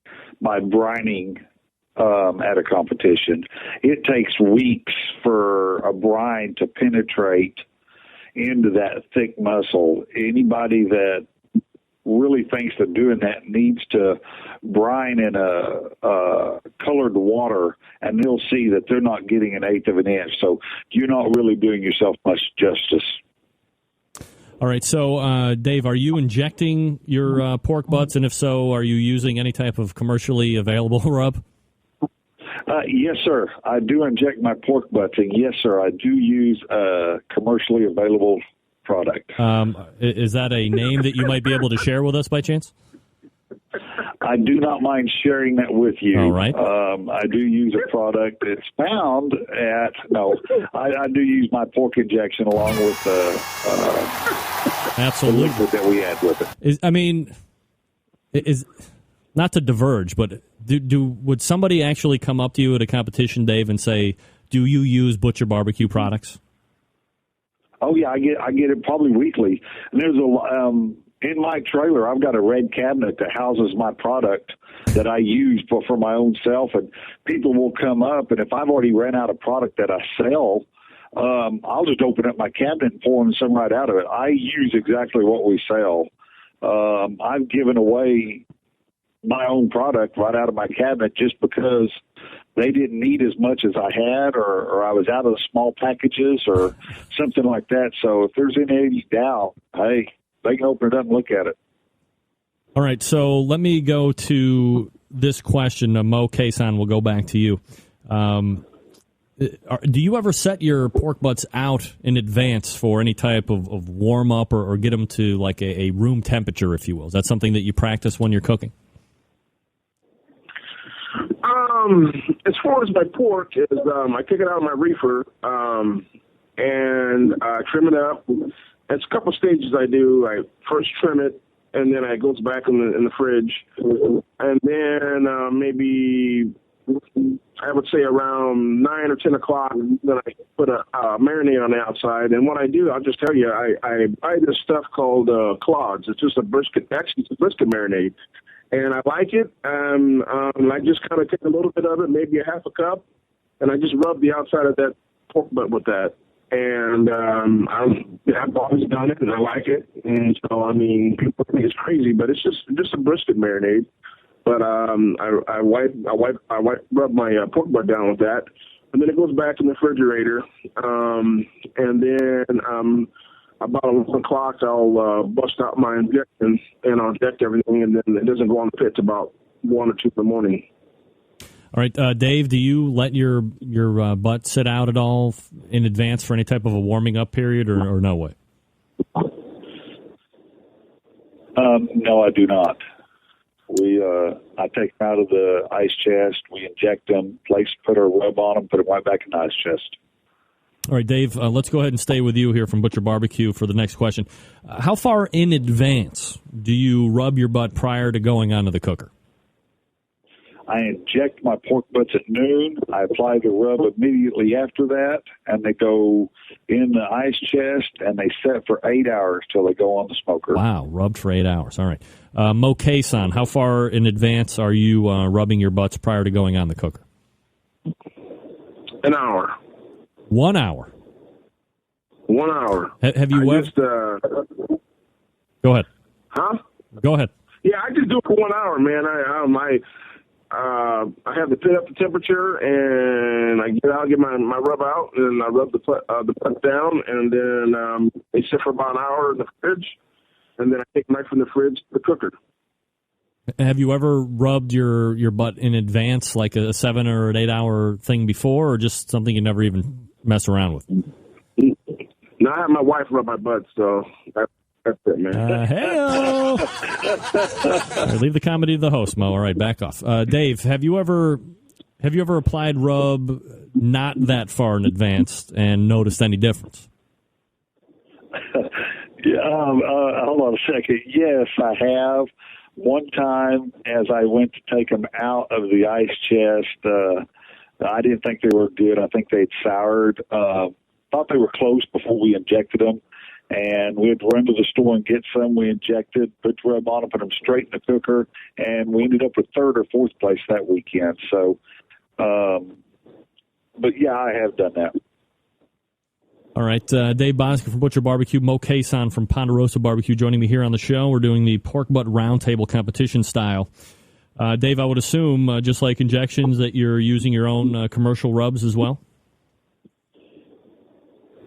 by brining at a competition. It takes weeks for a brine to penetrate into that thick muscle. Anybody that really thinks they're doing that needs to brine in a colored water, and they'll see that they're not getting an eighth of an inch. So you're not really doing yourself much justice. All right, so Dave, are you injecting your pork butts, and if so, are you using any type of commercially available rub? Yes, sir. I do inject my pork butts, and yes, sir, I do use commercially available product. Is that a name that you might be able to share with us by chance? I do not mind sharing that with you. All right. I do use a product that's found at, I do use my pork injection along with the liquid that we add with it. Is not to diverge, but would somebody actually come up to you at a competition, Dave, and say, do you use Butcher Barbecue products? Oh yeah, I get it probably weekly. And there's in my trailer, I've got a red cabinet that houses my product that I use for my own self, and people will come up, and if I've already ran out of product that I sell, I'll just open up my cabinet and pour them some right out of it. I use exactly what we sell. I've given away my own product right out of my cabinet just because they didn't need as much as I had, or I was out of the small packages or something like that. So if there's any doubt, hey, they can open it up and look at it. All right, so let me go to this question. Mo Kason, we'll go back to you. Do you ever set your pork butts out in advance for any type of warm-up or get them to like a room temperature, if you will? Is that something that you practice when you're cooking? As far as my pork is, I take it out of my reefer and trim it up. It's a couple stages I do. I first trim it, and then it goes back in the fridge. And then maybe I would say around 9 or 10 o'clock, then I put a marinade on the outside. And what I do, I'll just tell you, I buy this stuff called clods. It's just a brisket marinade. And I like it. I just kind of take a little bit of it, maybe a half a cup, and I just rub the outside of that pork butt with that. And I've always done it, and I like it. And so, people think it's crazy, but it's just a brisket marinade. But I rub my pork butt down with that, and then it goes back in the refrigerator. And then about 11 o'clock, I'll bust out my injection, and I'll inject everything, and then it doesn't go on the pit till about 1 or 2 in the morning. All right, Dave, do you let your butt sit out at all in advance for any type of a warming up period, or no way? No, I do not. I take them out of the ice chest, we inject them, put a rub on them, put them right back in the ice chest. All right, Dave, let's go ahead and stay with you here from Butcher Barbecue for the next question. How far in advance do you rub your butt prior to going onto the cooker? I inject my pork butts at noon. I apply the rub immediately after that, and they go in the ice chest, and they set for 8 hours till they go on the smoker. Wow, rubbed for 8 hours. All right. Mo Kason, how far in advance are you rubbing your butts prior to going on the cooker? An hour. 1 hour. 1 hour. Have you ever? Go ahead. Huh? Go ahead. Yeah, I just do it for 1 hour, man. I have to pit up the temperature, and I get my rub out, and I rub the butt down, and then they sit for about an hour in the fridge, and then I take them right from the fridge to the cooker. Have you ever rubbed your butt in advance, like a 7 or an 8 hour thing before, or just something you never even mess around with? No, I have my wife rub my butt, so that's it, man. Hey-o! Right, leave the comedy to the host, Mo. All right, back off. Dave, have you ever applied rub not that far in advance and noticed any difference? Yeah, hold on a second. Yes, I have. One time, as I went to take them out of the ice chest, I didn't think they were good. I think they'd soured. Thought they were close before we injected them. And we'd run to the store and get some. We injected, put the rub on them, put them straight in the cooker, and we ended up with 3rd or 4th place that weekend. So, but yeah, I have done that. All right, Dave Bosker from Butcher Barbecue, Mo Cason from Ponderosa Barbecue joining me here on the show. We're doing the pork butt roundtable competition style. Dave, I would assume, just like injections, that you're using your own commercial rubs as well?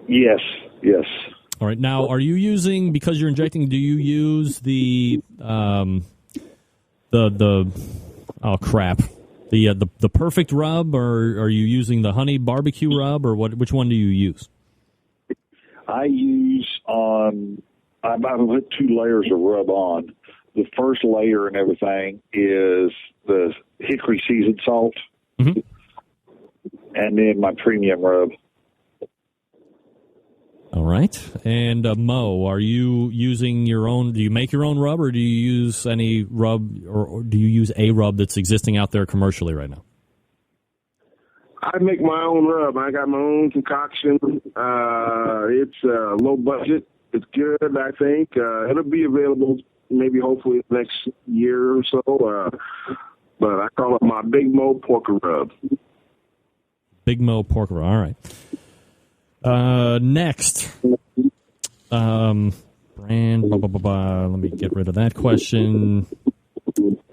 Yes. All right, now, are you using, because you're injecting, do you use the perfect rub, or are you using the honey barbecue rub, or what? Which one do you use? I use I put 2 layers of rub on. The first layer and everything is the hickory seasoned salt, and then my premium rub. All right. And Mo, are you using your own? Do you make your own rub, or do you use any rub, or do you use a rub that's existing out there commercially right now? I make my own rub. I got my own concoction. It's low budget. It's good, I think. It'll be available maybe hopefully next year or so. But I call it my Big Mo Porker Rub. Big Mo Porker Rub. All right. Next. Brand. Let me get rid of that question.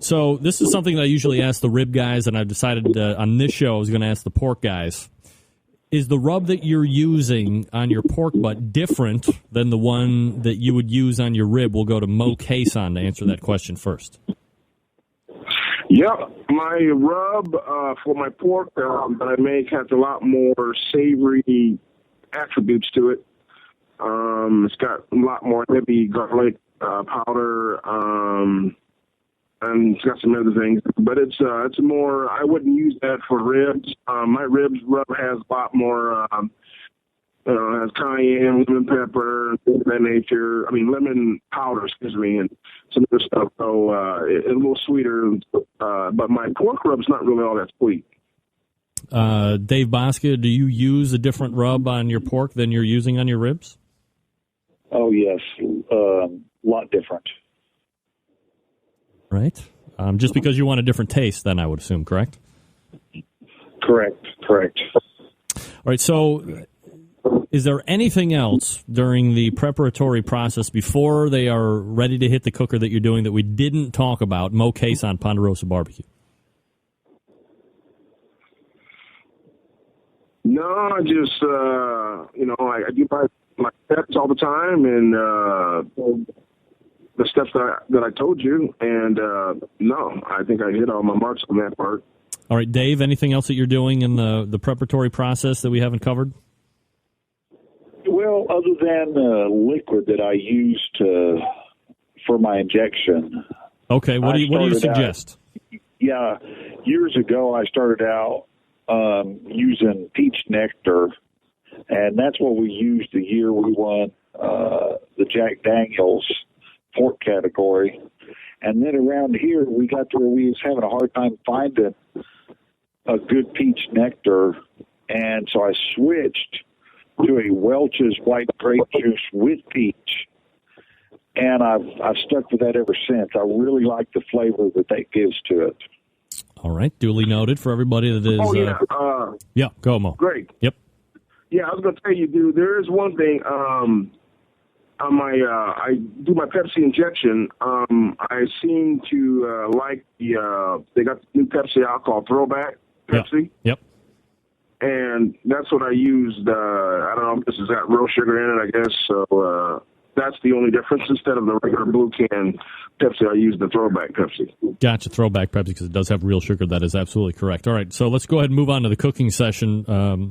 So this is something that I usually ask the rib guys, and I've decided on this show I was going to ask the pork guys. Is the rub that you're using on your pork butt different than the one that you would use on your rib? We'll go to Mo Cason to answer that question first. Yep, my rub for my pork that I make has a lot more savory attributes to it. It's got a lot more heavy garlic powder, and it's got some other things. But it's more. I wouldn't use that for ribs. My ribs rub has a lot more. Has cayenne, lemon pepper, things of that nature. I mean, lemon powder, excuse me, and some other stuff. So it's a little sweeter. But my pork rub's not really all that sweet. Dave Bosker, do you use a different rub on your pork than you're using on your ribs? Oh, yes. A lot different. Right. Just because you want a different taste, then I would assume, correct? Correct. All right, so is there anything else during the preparatory process before they are ready to hit the cooker that you're doing that we didn't talk about? Mo Cason, Ponderosa Barbecue. No, I just, I do my steps all the time, and the steps that I told you, and no, I think I hit all my marks on that part. All right, Dave, anything else that you're doing in the preparatory process that we haven't covered? Well, other than the liquid that I used for my injection. Okay, what do you suggest? Years ago I started out using peach nectar, and that's what we used the year we won the Jack Daniels pork category. And then around here, we got to where we was having a hard time finding a good peach nectar, and so I switched to a Welch's white grape juice with peach, and I've stuck with that ever since. I really like the flavor that gives to it. All right, duly noted for everybody that is. Oh, yeah. Yeah, go, Mo. Great. Yep. Yeah, I was going to tell you, dude, there is one thing. On I do my Pepsi injection. I seem to like they got the new Pepsi alcohol throwback Pepsi. Yep. And that's what I used. I don't know if this has got real sugar in it, I guess. So that's the only difference. Instead of the regular blue can Pepsi, I used the throwback Pepsi. Gotcha, throwback Pepsi, because it does have real sugar. That is absolutely correct. All right, so let's go ahead and move on to the cooking session.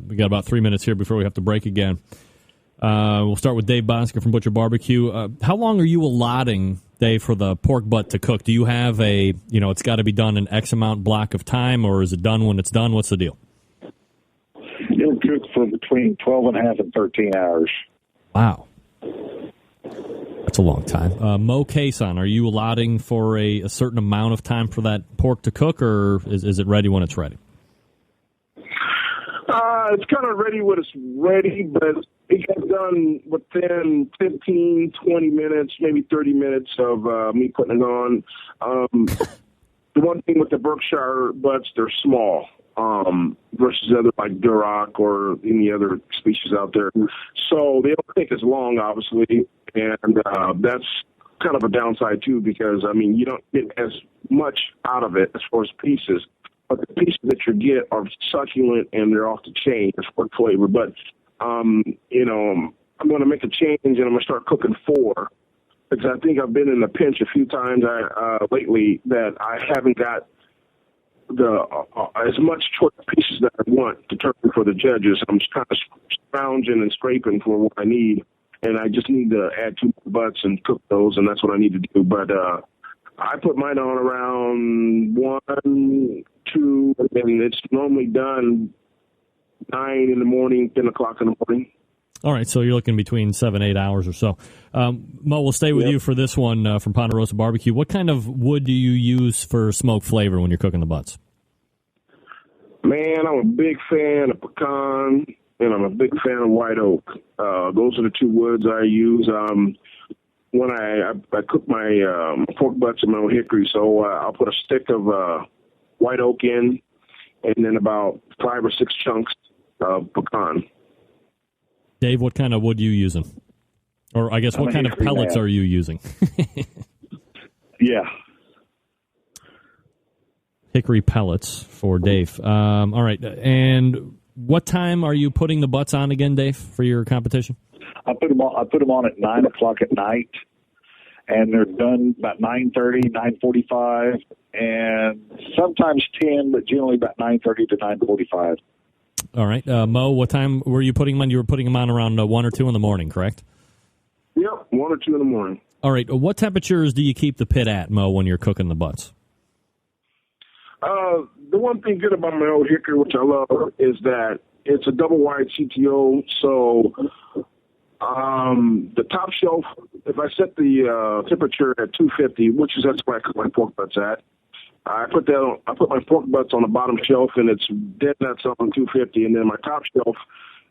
We got about 3 minutes here before we have to break again. We'll start with Dave Bosker from Butcher Barbecue. How long are you allotting, Dave, for the pork butt to cook? Do you have it's got to be done in X amount block of time, or is it done when it's done? What's the deal? It'll cook for between 12 and a half and 13 hours. Wow. That's a long time. Mo Cason, are you allotting for a certain amount of time for that pork to cook, or is it ready when it's ready? It's kind of ready when it's ready, but it gets done within 15, 20 minutes, maybe 30 minutes of me putting it on. The one thing with the Berkshire butts, they're small. versus other like Duroc or any other species out there. So they don't take as long, obviously, and that's kind of a downside too, because I mean you don't get as much out of it as far as pieces, but the pieces that you get are succulent and they're off the chain as far as flavor. But you know, I'm going to make a change and I'm going to start cooking 4, because I think I've been in a pinch a few times lately that I haven't got the as much choice pieces that I want to turn for the judges. I'm just kind of scrounging and scraping for what I need, and I just need to add 2 more butts and cook those, and that's what I need to do. But I put mine on around 1, 2, and it's normally done 9 in the morning, 10 o'clock in the morning. All right, so you're looking between 7-8 hours or so. Mo, we'll stay with you for this one from Ponderosa Barbecue. What kind of wood do you use for smoke flavor when you're cooking the butts? Man, I'm a big fan of pecan, and I'm a big fan of white oak. Those are the 2 woods I use. When I cook my pork butts in my old hickory, so I'll put a stick of white oak in, and then about 5 or 6 chunks of pecan. Dave, what kind of wood are you using? Or I guess what kind of pellets are you using? Yeah. Hickory pellets for Dave. All right. And what time are you putting the butts on again, Dave, for your competition? I put them on at 9 o'clock at night, and they're done about 9:30, 9:45, and sometimes 10, but generally about 9:30 to 9:45. All right. Mo, what time were you putting them on? You were putting them on around 1 or 2 in the morning, correct? Yep, 1 or 2 in the morning. All right. What temperatures do you keep the pit at, Mo, when you're cooking the butts? The one thing good about my old hickory, which I love, is that it's a double wide CTO. So the top shelf, if I set the temperature at 250, which is that's where I cook my pork butts at, I put my pork butts on the bottom shelf, and it's dead nuts on 250, and then my top shelf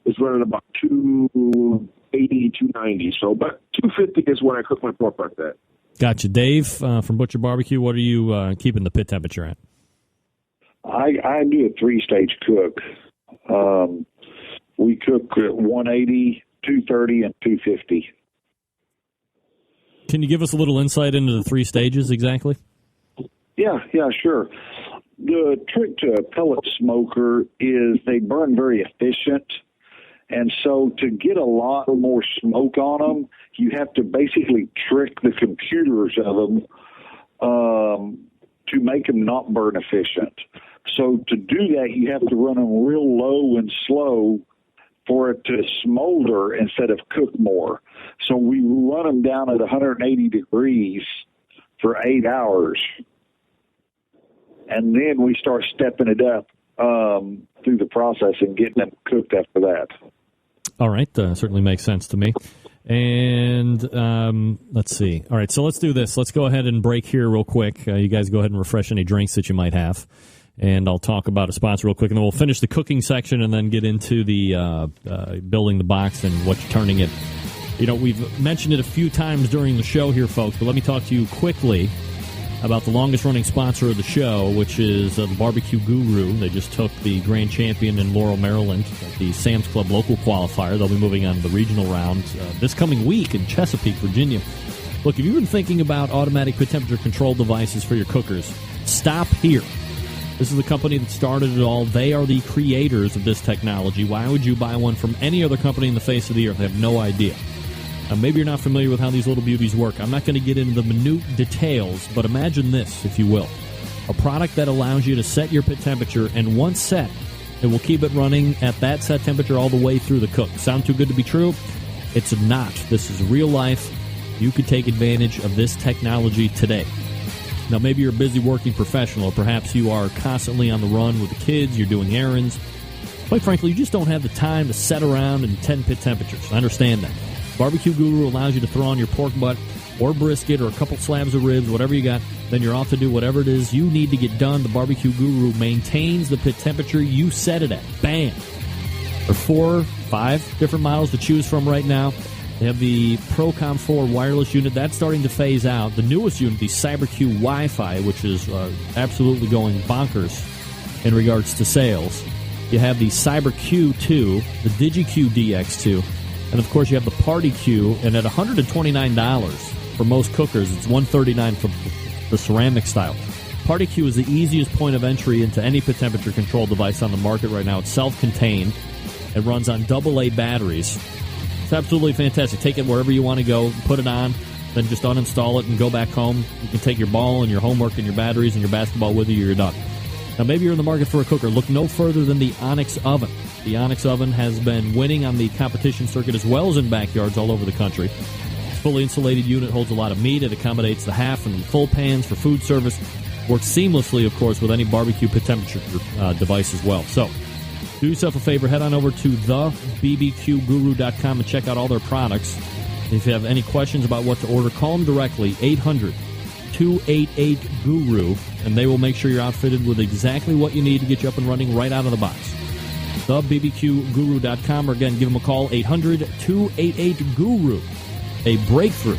is running about 280, 290. So, but 250 is where I cook my pork butts at. Gotcha. Dave, from Butcher Barbecue, what are you keeping the pit temperature at? I do a 3-stage cook. We cook at 180, 230, and 250. Can you give us a little insight into the 3 stages exactly? Yeah, sure. The trick to a pellet smoker is they burn very efficient, and so to get a lot more smoke on them, you have to basically trick the computers of them to make them not burn efficient. So to do that, you have to run them real low and slow for it to smolder instead of cook more. So we run them down at 180 degrees for 8 hours. And then we start stepping it up through the process and getting them cooked after that. All right. Certainly makes sense to me. And let's see. All right, so let's do this. Let's go ahead and break here real quick. You guys go ahead and refresh any drinks that you might have. And I'll talk about a sponsor real quick, and then we'll finish the cooking section and then get into the building the box and what you're turning it. You know, we've mentioned it a few times during the show here, folks, but let me talk to you quickly about the longest-running sponsor of the show, which is the Barbecue Guru. They just took the grand champion in Laurel, Maryland, at the Sam's Club local qualifier. They'll be moving on to the regional round this coming week in Chesapeake, Virginia. Look, if you've been thinking about automatic pit temperature control devices for your cookers, stop here. This is the company that started it all. They are the creators of this technology. Why would you buy one from any other company in the face of the earth? I have no idea. Maybe you're not familiar with how these little beauties work. I'm not going to get into the minute details, but imagine this, if you will. A product that allows you to set your pit temperature, and once set, it will keep it running at that set temperature all the way through the cook. Sound too good to be true? It's not. This is real life. You could take advantage of this technology today. Now, maybe you're a busy working professional, or perhaps you are constantly on the run with the kids, you're doing errands. Quite frankly, you just don't have the time to set around and tend pit temperatures. I understand that. Barbecue Guru allows you to throw on your pork butt or brisket or a couple slabs of ribs, whatever you got. Then you're off to do whatever it is you need to get done. The Barbecue Guru maintains the pit temperature you set it at. Bam! There are 4, 5 different models to choose from right now. They have the Procom 4 wireless unit. That's starting to phase out. The newest unit, the CyberQ Wi-Fi, which is absolutely going bonkers in regards to sales. You have the Cyber Q2, the DigiQ DX2, and of course you have the Party Q. And at $129 for most cookers, it's $139 for the ceramic style. Party Q is the easiest point of entry into any temperature control device on the market right now. It's self-contained. It runs on AA batteries. It's absolutely fantastic. Take it wherever you want to go, put it on, then just uninstall it and go back home. You can take your ball and your homework and your batteries and your basketball with you. You're done. Now, maybe you're in the market for a cooker. Look no further than the Onyx Oven. The Onyx Oven has been winning on the competition circuit as well as in backyards all over the country. It's a fully insulated unit, holds a lot of meat. It accommodates the half and the full pans for food service. Works seamlessly, of course, with any barbecue temperature device as well. So, do yourself a favor. Head on over to thebbqguru.com and check out all their products. If you have any questions about what to order, call them directly, 800-288-GURU, and they will make sure you're outfitted with exactly what you need to get you up and running right out of the box. thebbqguru.com, or again, give them a call, 800-288-GURU. A breakthrough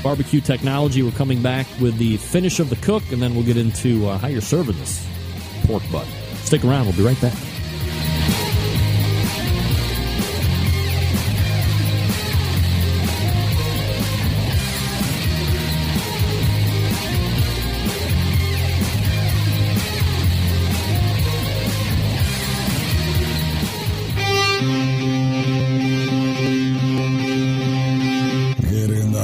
barbecue technology. We're coming back with the finish of the cook, and then we'll get into how you're serving this pork butt. Stick around. We'll be right back.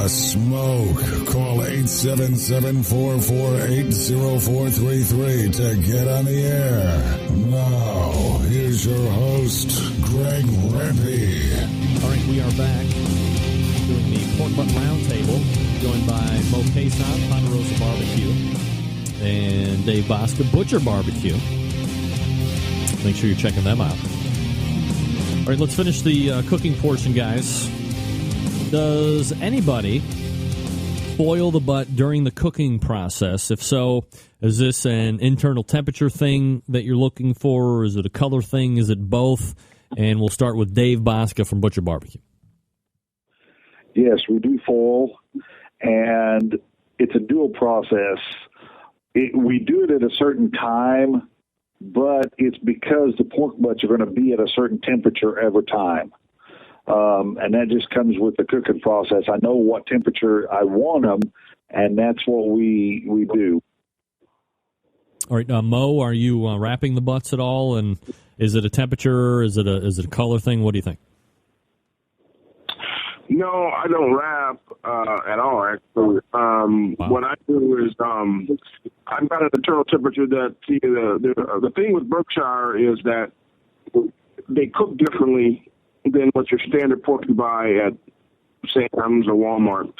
Smoke. Call 877-448-0433 to get on the air. Now, here's your host, Greg Rempe. All right, we are back doing the Pork Butt Roundtable, joined by Mo Cason, Ponderosa Barbecue, and Dave Bosca, Butcher Barbecue. Make sure you're checking them out. All right, let's finish the cooking portion, guys. Does anybody foil the butt during the cooking process? If so, is this an internal temperature thing that you're looking for, or is it a color thing? Is it both? And we'll start with Dave Bosca from Butcher Barbecue. Yes, we do foil, and it's a dual process. We do it at a certain time, but it's because the pork butts are going to be at a certain temperature every time. And that just comes with the cooking process. I know what temperature I want them, and that's what we do. All right, Mo, are you wrapping the butts at all? And is it a temperature? Is it a color thing? What do you think? No, I don't wrap at all, actually. What I do is I've got an internal temperature that the thing with Berkshire is that they cook differently than what your standard pork you buy at Sam's or Walmart.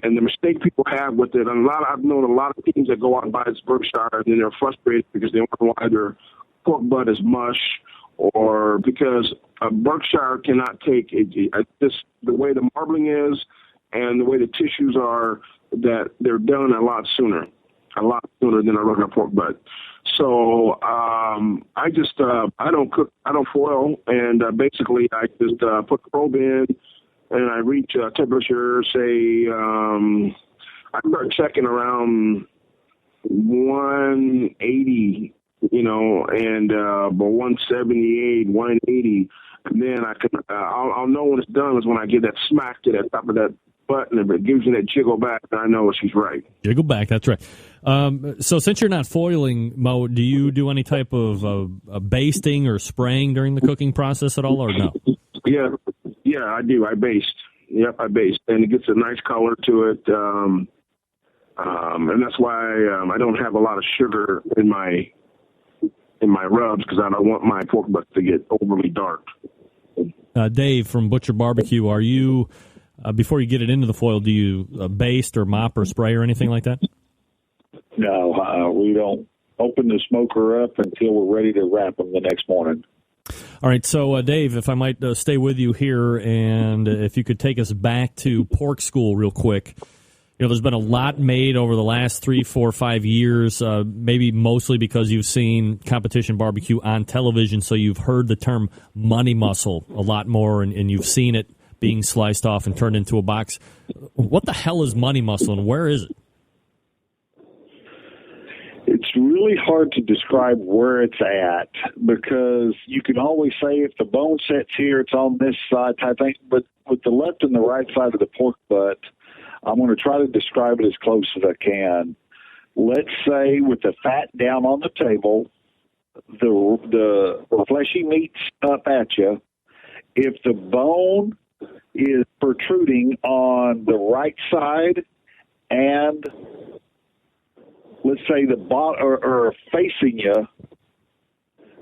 And the mistake people have with it, and I've known a lot of teams that go out and buy this Berkshire, and then they're frustrated because they wonder why their pork butt is mush, or because a Berkshire cannot take the way the marbling is and the way the tissues are, that they're done a lot sooner than a regular pork butt. So I don't cook, I don't foil, and basically I just put the probe in, and I reach a temperature, say, I start checking around 180, and but 178, 180, and then I'll know when it's done is when I give that smack to that top of that button, and if it gives you that jiggle back, then I know she's right. Jiggle back, that's right. So since you're not foiling, Mo, do you do any type of basting or spraying during the cooking process at all, or no? Yeah, I do. I baste. Yep, I baste, and it gets a nice color to it. And that's why I don't have a lot of sugar in my rubs, because I don't want my pork butts to get overly dark. Dave from Butcher Barbecue, are you before you get it into the foil, do you baste or mop or spray or anything like that? No, we don't open the smoker up until we're ready to wrap them the next morning. All right, so Dave, if I might stay with you here, and if you could take us back to pork school real quick. There's been a lot made over the last 3, 4, 5 years, maybe mostly because you've seen competition barbecue on television, so you've heard the term money muscle a lot more, and you've seen it being sliced off and turned into a box. What the hell is money muscle, and where is it? It's really hard to describe where it's at because you can always say if the bone sets here, it's on this side type thing. But with the left and the right side of the pork butt, I'm going to try to describe it as close as I can. Let's say with the fat down on the table, the fleshy meat's up at you. If the bone is protruding on the right side and let's say the bottom or facing you,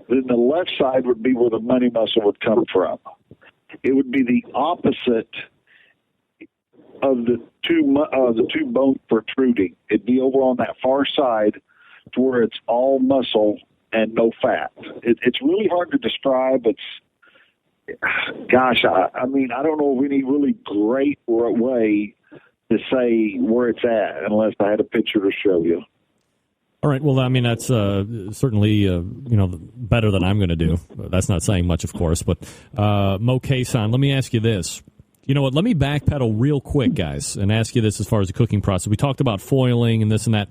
then the left side would be where the money muscle would come from. It would be the opposite of the two bones protruding. It'd be over on that far side to where it's all muscle and no fat. It's really hard to describe. I mean, I don't know of any really great way to say where it's at unless I had a picture to show you. All right. Well, I mean, that's certainly better than I'm going to do. That's not saying much, of course. But Mo Kason, let me ask you this. You know what? Let me backpedal real quick, guys, and ask you this as far as the cooking process. We talked about foiling and this and that.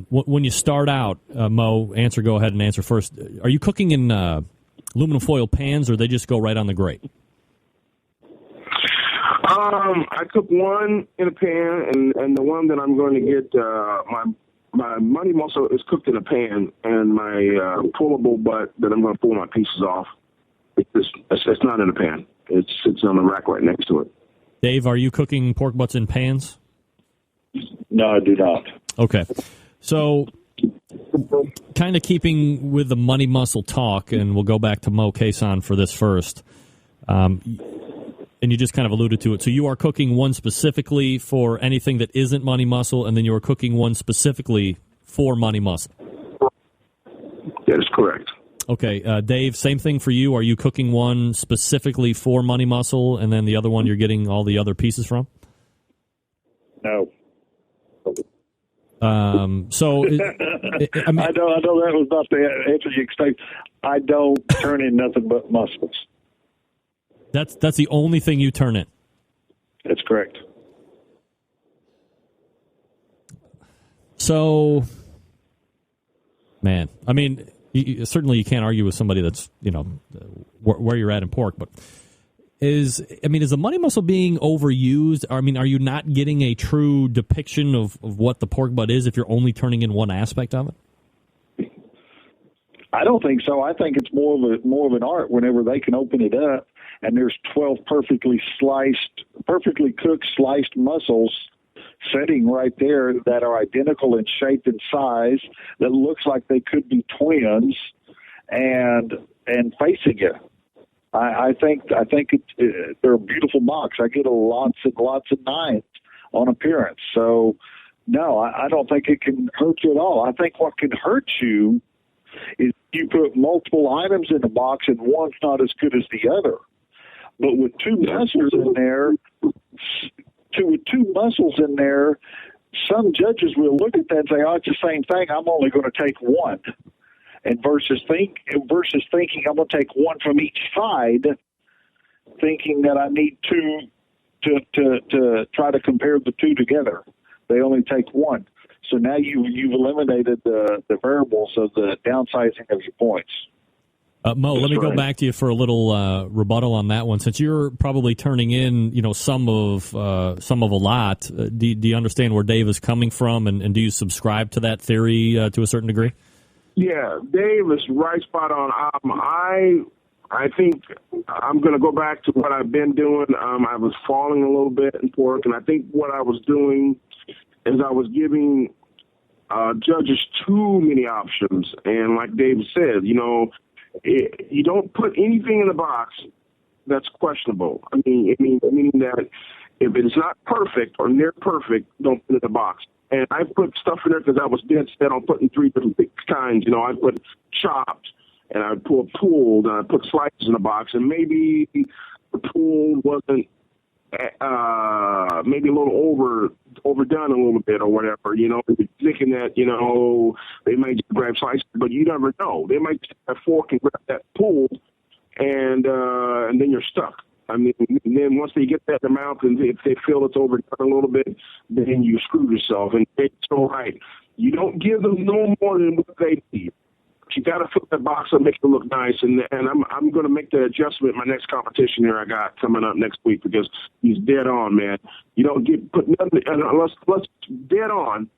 When you start out, Mo, go ahead and answer first. Are you cooking in aluminum foil pans, or they just go right on the grate? I cook one in a pan, and the one that I'm going to get my money muscle is cooked in a pan, and my pullable butt that I'm going to pull my pieces off, it's not in a pan. It's on the rack right next to it. Dave, are you cooking pork butts in pans? No, I do not. Okay. So, kind of keeping with the money muscle talk, and we'll go back to Mo Kason for this first. And you just kind of alluded to it. So you are cooking one specifically for anything that isn't money muscle, and then you are cooking one specifically for money muscle. That is correct. Okay, Dave, same thing for you. Are you cooking one specifically for money muscle, and then the other one you're getting all the other pieces from? No. So I know that was not the answer you expect. I don't turn in nothing but muscles. That's the only thing you turn in? That's correct. So, man, I mean, certainly you can't argue with somebody that's, where you're at in pork, but is the money muscle being overused? I mean, are you not getting a true depiction of what the pork butt is if you're only turning in one aspect of it? I don't think so. I think it's more of an art whenever they can open it up and there's 12 perfectly cooked sliced muscles sitting right there that are identical in shape and size, that looks like they could be twins, and facing you. I think they're a beautiful box. I get lots and lots of 9s on appearance. So no, I don't think it can hurt you at all. I think what can hurt you is you put multiple items in the box and one's not as good as the other. But with two muscles in there, some judges will look at that and say, "Oh, it's the same thing. I'm only going to take one." And versus thinking I'm going to take one from each side, thinking that I need two to try to compare the two together. They only take one. So now you've eliminated the variables of the downsizing of your points. Mo, let me go back to you for a little rebuttal on that one. Since you're probably turning in, some of a lot, do you understand where Dave is coming from, and do you subscribe to that theory to a certain degree? Yeah, Dave is right spot on. I think I'm going to go back to what I've been doing. I was falling a little bit in pork, and I think what I was doing is I was giving judges too many options. And like Dave said, you don't put anything in the box that's questionable. Meaning that if it's not perfect or near perfect, don't put it in the box. And I put stuff in there because I was dead set on putting 3 different kinds. I put chopped, and I put pulled, and I put slices in the box. And maybe the pulled wasn't maybe a little overdone a little bit or whatever. Thinking that they might just grab slices, but you never know. They might just have a fork and grab that pulled, and then you're stuck. And then once they get that in their mouth, and if they feel it's overdone a little bit, then you screw yourself. And it's so right. You don't give them no more than what they need. You got to fill that box up, make it look nice, and I'm going to make the adjustment in my next competition here I got coming up next week because he's dead on, man. You don't put nothing unless dead on.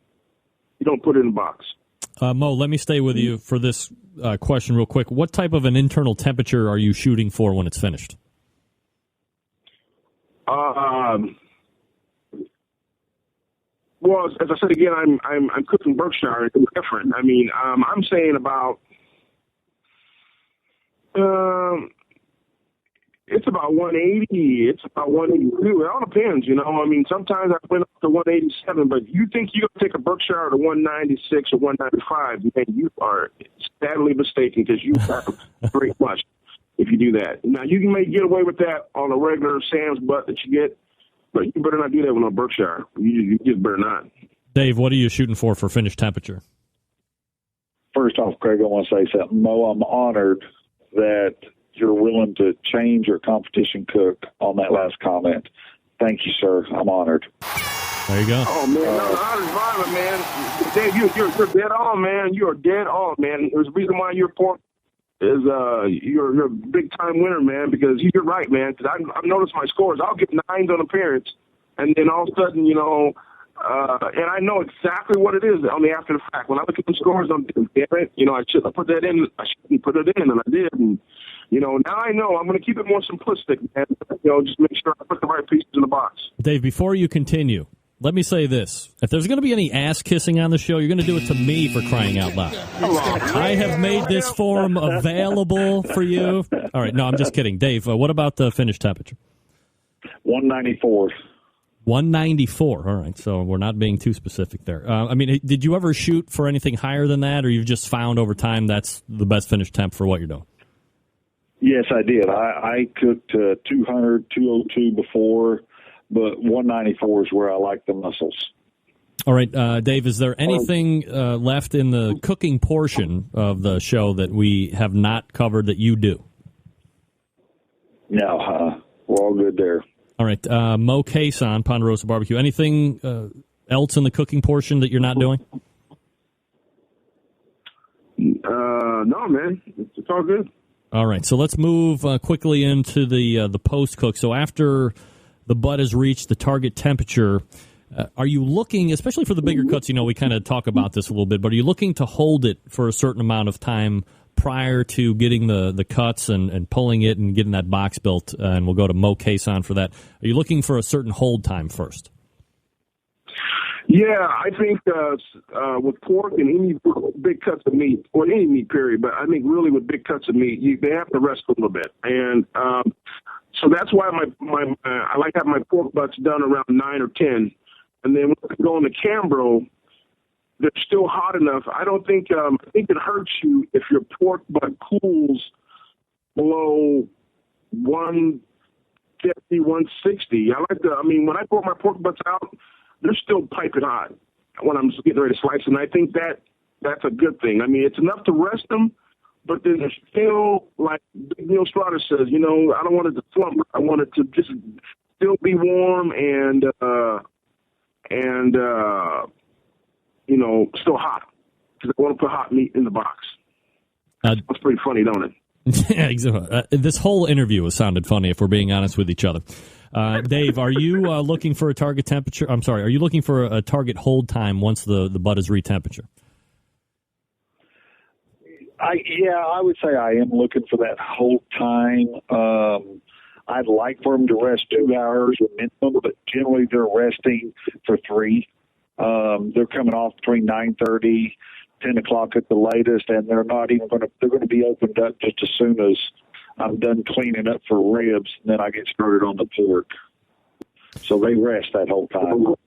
You don't put it in the box. Mo, let me stay with you for this question real quick. What type of an internal temperature are you shooting for when it's finished? Well, as I said again, I'm cooking Berkshire. It's different. I mean, I'm saying about it's about 180. It's about 182. It all depends, you know. I mean, sometimes I went up to 187, but you think you're gonna take a Berkshire to 196 or 195? Man, you are sadly mistaken because you have great much if you do that. Now you may get away with that on a regular Sam's butt that you get. But you better not do that with no Berkshire. You just better not. Dave, what are you shooting for finished temperature? First off, Craig, I want to say something. Mo, I'm honored that you're willing to change your competition cook on that last comment. Thank you, sir. I'm honored. There you go. Oh, man. No, honor's violent, man. Dave, you're dead on, man. You are dead on, man. There's a reason why you're pork is you're a big time winner, man, because you're right, man. Because I've noticed my scores. I'll get 9s on appearance, and then all of a sudden, you know, and I know exactly what it is on the after the fact. When I look at the scores, I'm thinking, damn it, you know, I shouldn't put that in. I shouldn't put it in, and I did. And you know, now I know I'm going to keep it more simplistic, man. You know, just make sure I put the right pieces in the box. Dave, before you continue, let me say this. If there's going to be any ass-kissing on the show, you're going to do it to me, for crying out loud. I have made this forum available for you. All right, no, I'm just kidding. Dave, what about the finished temperature? 194. 194. All right, so we're not being too specific there. I mean, did you ever shoot for anything higher than that, or you've just found over time that's the best finished temp for what you're doing? Yes, I did. I cooked 200, 202 before, but 194 is where I like the muscles. All right, Dave, is there anything left in the cooking portion of the show that we have not covered that you do? No, we're all good there. All right, Mo Cason, Ponderosa Barbecue. Anything else in the cooking portion that you're not doing? No, man. It's all good. All right, so let's move quickly into the post-cook. So after the butt has reached the target temperature, are you looking, especially for the bigger cuts, you know, we kind of talk about this a little bit, but are you looking to hold it for a certain amount of time prior to getting the cuts and pulling it and getting that box built? And we'll go to Mo Cason for that. Are you looking for a certain hold time first? Yeah, I think with pork and any big cuts of meat, or any meat period, but I think really with big cuts of meat, they have to rest a little bit. And so that's why I like to have my pork butts done around 9 or 10. And then when I go in the Cambro, they're still hot enough. I don't think I think it hurts you if your pork butt cools below 150, 160. When I pour my pork butts out, they're still piping hot when I'm getting ready to slice them. And I think that's a good thing. I mean, it's enough to rest them, but then they're still, like Big Neil Strata says, you know, I don't want it to slump. I want it to just still be warm and you know, still hot. Because I want to put hot meat in the box. That's pretty funny, don't it? Yeah, exactly. This whole interview has sounded funny, if we're being honest with each other. Dave, are you looking for a target temperature? I'm sorry, are you looking for a target hold time once the butt is re-temperature? I would say I am looking for that hold time. I'd like for them to rest 2 hours minimum, but generally they're resting for 3. They're coming off between 9:30, 10 o'clock at the latest, and they're not even they're going to be opened up just as soon as I'm done cleaning up for ribs, and then I get started on the pork. So they rest that whole time. All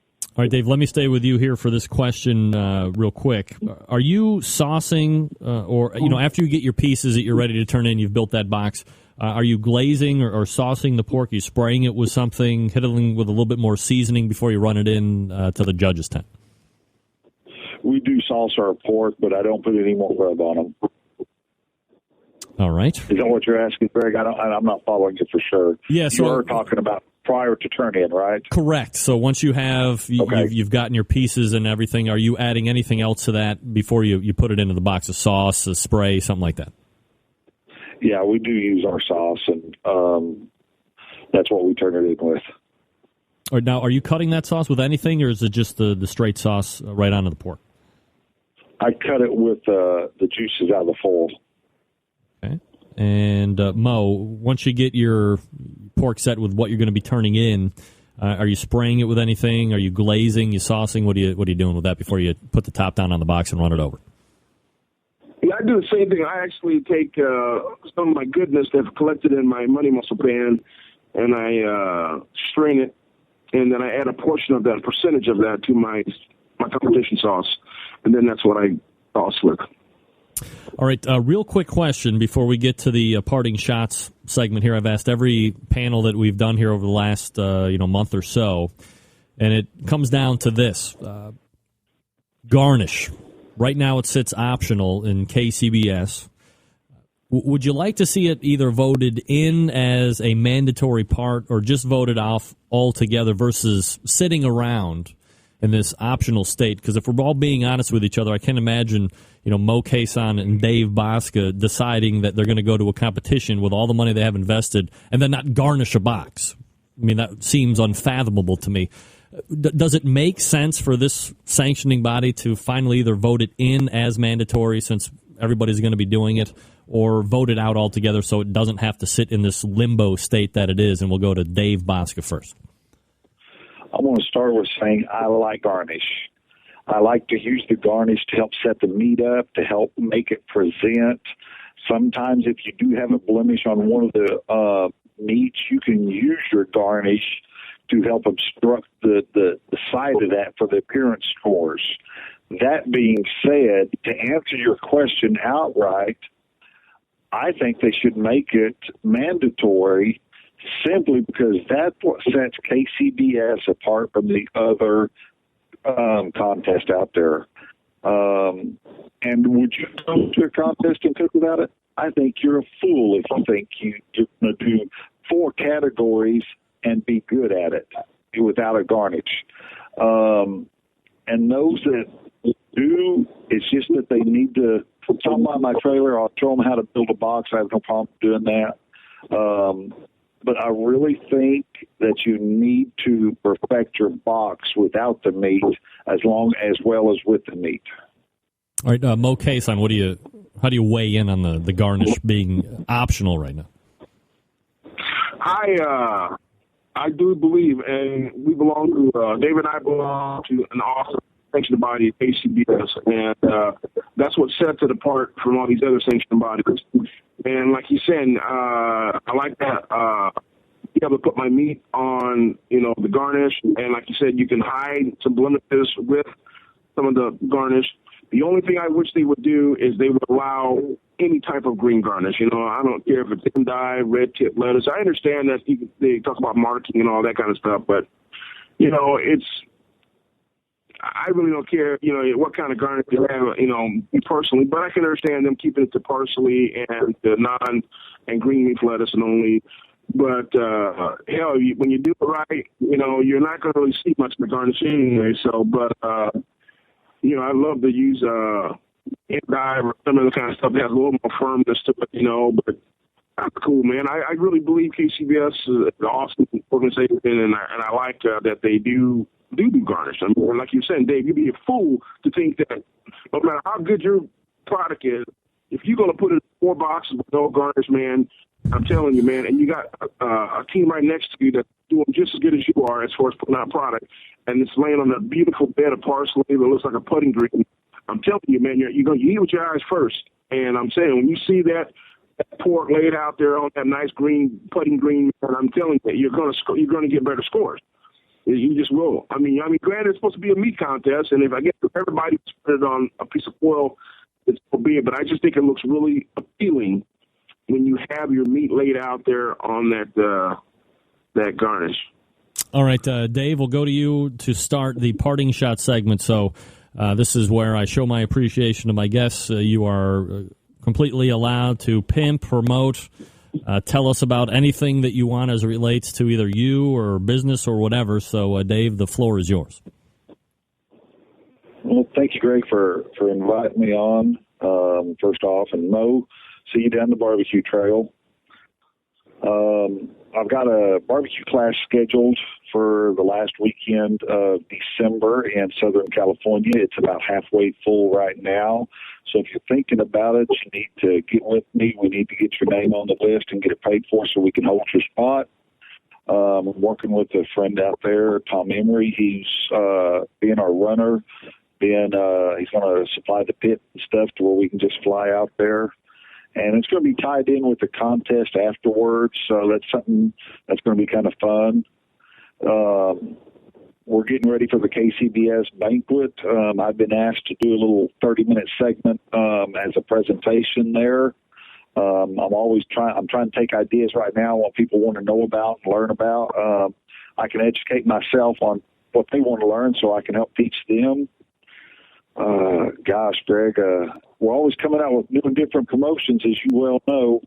right, Dave, let me stay with you here for this question real quick. Are you saucing, or, you know, after you get your pieces that you're ready to turn in, you've built that box, are you glazing or saucing the pork? Are you spraying it with something, hitting with a little bit more seasoning before you run it in to the judge's tent? We do sauce our pork, but I don't put any more rub on them. All right. Is that what you're asking, Greg? I'm not following you for sure. Yeah, so you are talking about prior to turn in, right? Correct. So once you have you've gotten your pieces and everything, are you adding anything else to that before you put it into the box? A sauce, a spray, something like that? Yeah, we do use our sauce, and that's what we turn it in with. All right, now, are you cutting that sauce with anything, or is it just the straight sauce right onto the pork? I cut it with the juices out of the foil. Okay. And Mo, once you get your pork set with what you're going to be turning in, are you spraying it with anything? Are you glazing? You saucing? What are you doing with that before you put the top down on the box and run it over? Yeah, I do the same thing. I actually take some of my goodness that I've collected in my money muscle pan, and I strain it, and then I add a portion of that, percentage of that, to my competition sauce, and then that's what I sauce with. All right, real quick question before we get to the parting shots segment here. I've asked every panel that we've done here over the last month or so, and it comes down to this. Garnish. Right now it sits optional in KCBS. Would you like to see it either voted in as a mandatory part or just voted off altogether versus sitting around in this optional state? Because if we're all being honest with each other, I can't imagine Mo Cason and Dave Bosca deciding that they're going to go to a competition with all the money they have invested and then not garnish a box. I mean, that seems unfathomable to me. Does it make sense for this sanctioning body to finally either vote it in as mandatory, since everybody's going to be doing it, or vote it out altogether so it doesn't have to sit in this limbo state that it is? And we'll go to Dave Bosca first. I'm going to start with saying I like garnish. I like to use the garnish to help set the meat up, to help make it present. Sometimes if you do have a blemish on one of the meats, you can use your garnish to help obstruct the side of that for the appearance scores. That being said, to answer your question outright, I think they should make it mandatory simply because that's what sets KCBS apart from the other contest out there. And would you go to a contest and cook without it? I think you're a fool if you think you're going to do 4 categories and be good at it without a garnish. And those that do, it's just that they need to come by my trailer. I'll show them how to build a box. I have no problem doing that. But I really think that you need to perfect your box without the meat as well as with the meat. All right, Mo Cason, how do you weigh in on the garnish being optional right now? I do believe, and we belong to, Dave and I belong to an awesome sanctioned body, KCBS, and that's what sets it apart from all these other sanctioned bodies. And like you said, I like that. Be able to put my meat on, the garnish, and like you said, you can hide some blemishes with some of the garnish. The only thing I wish they would do is they would allow any type of green garnish. I don't care if it's endive, red tip lettuce. I understand that they talk about marking and all that kind of stuff, but I really don't care, what kind of garnish you have, me personally, but I can understand them keeping it to parsley and the non and green leaf lettuce and only. But hell, when you do it right, you're not going to really see much of the garnish anyway. So, but I love to use endive or some of the kind of stuff that has a little more firmness to it, but that's cool, man. I really believe KCBS is an awesome organization, and I like that they do garnish. I mean, like you said, Dave, you'd be a fool to think that no matter how good your product is, if you're going to put it in 4 boxes with no garnish, man, I'm telling you, man, and you got a team right next to you that's doing just as good as you are as far as putting out product, and it's laying on a beautiful bed of parsley that looks like a pudding green. I'm telling you, man, you eat with your eyes first. And I'm saying, when you see that pork laid out there on that nice green pudding green, man, I'm telling you, you're going to get better scores. You just will. I mean, granted, it's supposed to be a meat contest, and if I get everybody to put it on a piece of foil, it's will be it. But I just think it looks really appealing when you have your meat laid out there on that garnish. All right, Dave, we'll go to you to start the parting shot segment. So this is where I show my appreciation to my guests. You are completely allowed to pimp, promote, Tell us about anything that you want as it relates to either you or business or whatever. So, Dave, the floor is yours. Well, thank you, Greg, for inviting me on, first off. And Mo, see you down the barbecue trail. I've got a barbecue class scheduled for the last weekend of December in Southern California. It's about halfway full right now. So if you're thinking about it, you need to get with me. We need to get your name on the list and get it paid for so we can hold your spot. I'm working with a friend out there, Tom Emery. He's being our runner. He's going to supply the pit and stuff to where we can just fly out there. And it's going to be tied in with the contest afterwards, so that's something that's going to be kind of fun. We're getting ready for the KCBS banquet. I've been asked to do a little 30-minute segment as a presentation there. I'm trying to take ideas right now, what people want to know about and learn about. I can educate myself on what they want to learn so I can help teach them. Gosh, Greg, we're always coming out with new and different promotions, as you well know.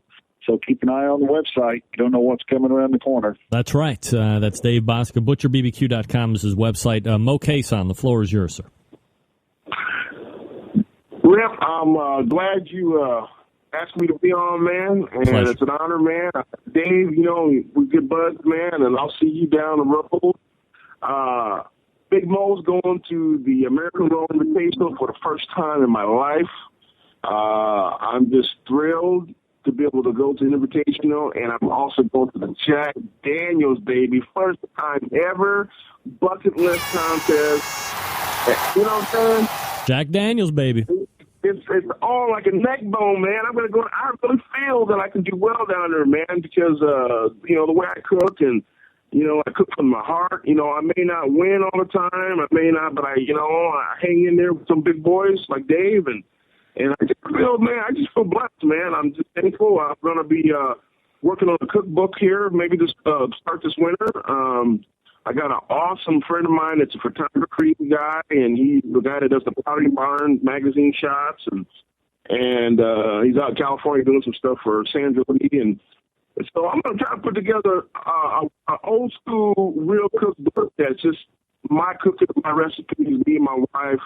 So keep an eye on the website. You don't know what's coming around the corner. That's right. That's Dave Bosca. ButcherBBQ.com is his website. Mo Cason, the floor is yours, sir. Rip, I'm glad you asked me to be on, man. And pleasure. It's an honor, man. Dave, we're good buds, man, and I'll see you down the road. Big Mo's going to the American Roll Invitational for the first time in my life. I'm just thrilled to be able to go to the Invitational, and I'm also going to the Jack Daniels, baby. First time ever, bucket list contest. You know what I'm saying? Jack Daniels, baby. It's all like a neck bone, man. I'm going to go. I really feel that I can do well down there, man, because, the way I cook and, I cook from my heart. I may not win all the time. I may not, but I hang in there with some big boys like Dave, and I just feel, man, blessed, man. I'm just thankful. I'm going to be working on a cookbook here, maybe just start this winter. I got an awesome friend of mine that's a photography guy, and he's the guy that does the Pottery Barn magazine shots, and he's out in California doing some stuff for Sandra Lee, and so I'm going to try to put together an old school real cookbook that's just my cooking, my recipes, me and my wife.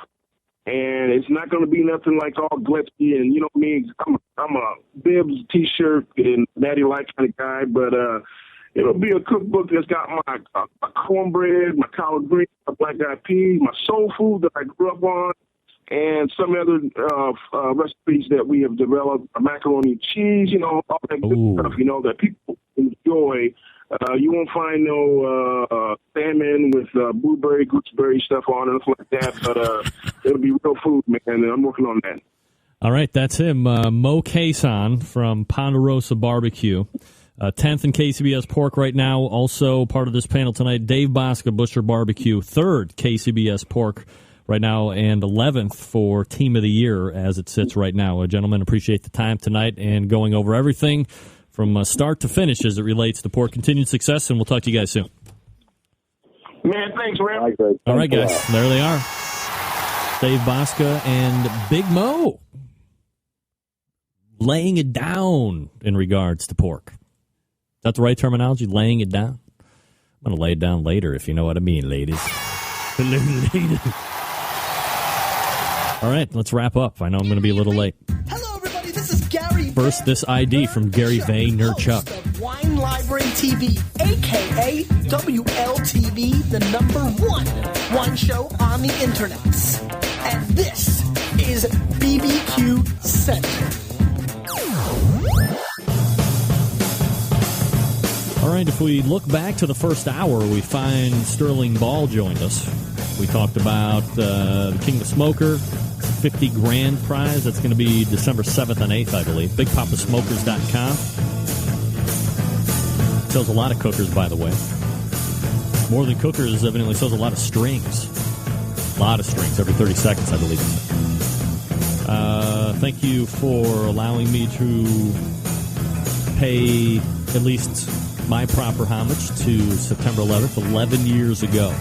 And it's not going to be nothing like all glitzy and, you know what I mean? I'm a bibs, T-shirt, and daddy light kind of guy. But it'll be a cookbook that's got my cornbread, my collard greens, my black-eyed peas, my soul food that I grew up on, and some other recipes that we have developed, macaroni and cheese, all that good stuff, that people enjoy. You won't find no salmon with blueberry, gooseberry stuff on it, like that, but it'll be real food, man, and I'm working on that. All right, that's him, Mo Cason from Ponderosa Barbecue. 10th in KCBS Pork right now, also part of this panel tonight, Dave Bosca, Butcher Barbecue, 3rd KCBS Pork right now, and 11th for Team of the Year as it sits right now. Gentlemen, appreciate the time tonight and going over everything from start to finish as it relates to pork. Continued success, and we'll talk to you guys soon. Man, thanks, man. All right, guys. There they are. Dave Bosca and Big Mo laying it down in regards to pork. Is that the right terminology, laying it down? I'm going to lay it down later, if you know what I mean, ladies. All right, let's wrap up. I know I'm going to be a little late. Hello, everybody. This is Gary. First, this ID from Gary Vaynerchuk. Wine Library TV, a.k.a. WLTV, the #1 wine show on the internet. And this is BBQ Central. All right, if we look back to the first hour, we find Sterling Ball joined us. We talked about the King of the Smoker, $50,000 prize. That's going to be December 7th and 8th, I believe. BigPapaSmokers.com. Sells a lot of cookers, by the way. More than cookers, evidently sells a lot of strings. A lot of strings, every 30 seconds, I believe. Thank you for allowing me to pay at least my proper homage to September 11th, 11 years ago.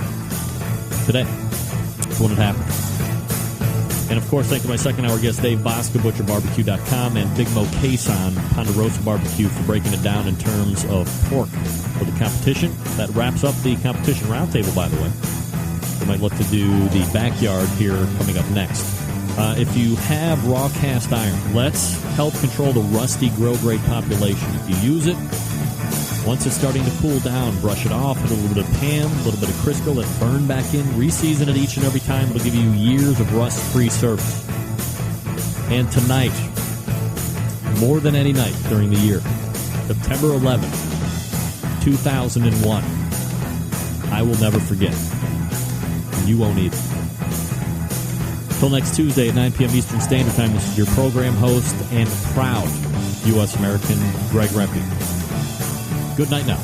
Today. That's when it happened. And, of course, thank you to my second-hour guest, Dave Bosca, ButcherBarbecue.com, and Big Mo Cason, Ponderosa Barbecue, for breaking it down in terms of pork for the competition. That wraps up the competition roundtable, by the way. We might look to do the backyard here coming up next. If you have raw cast iron, let's help control the rusty grill grade population. If you use it, once it's starting to cool down, brush it off with a little bit of Pam, a little bit of Crisco, let it burn back in, reseason it each and every time. It'll give you years of rust-free service. And tonight, more than any night during the year, September 11th, 2001, I will never forget. You won't either. Till next Tuesday at 9 p.m. Eastern Standard Time, this is your program host and proud U.S. American, Greg Rempe. Good night now.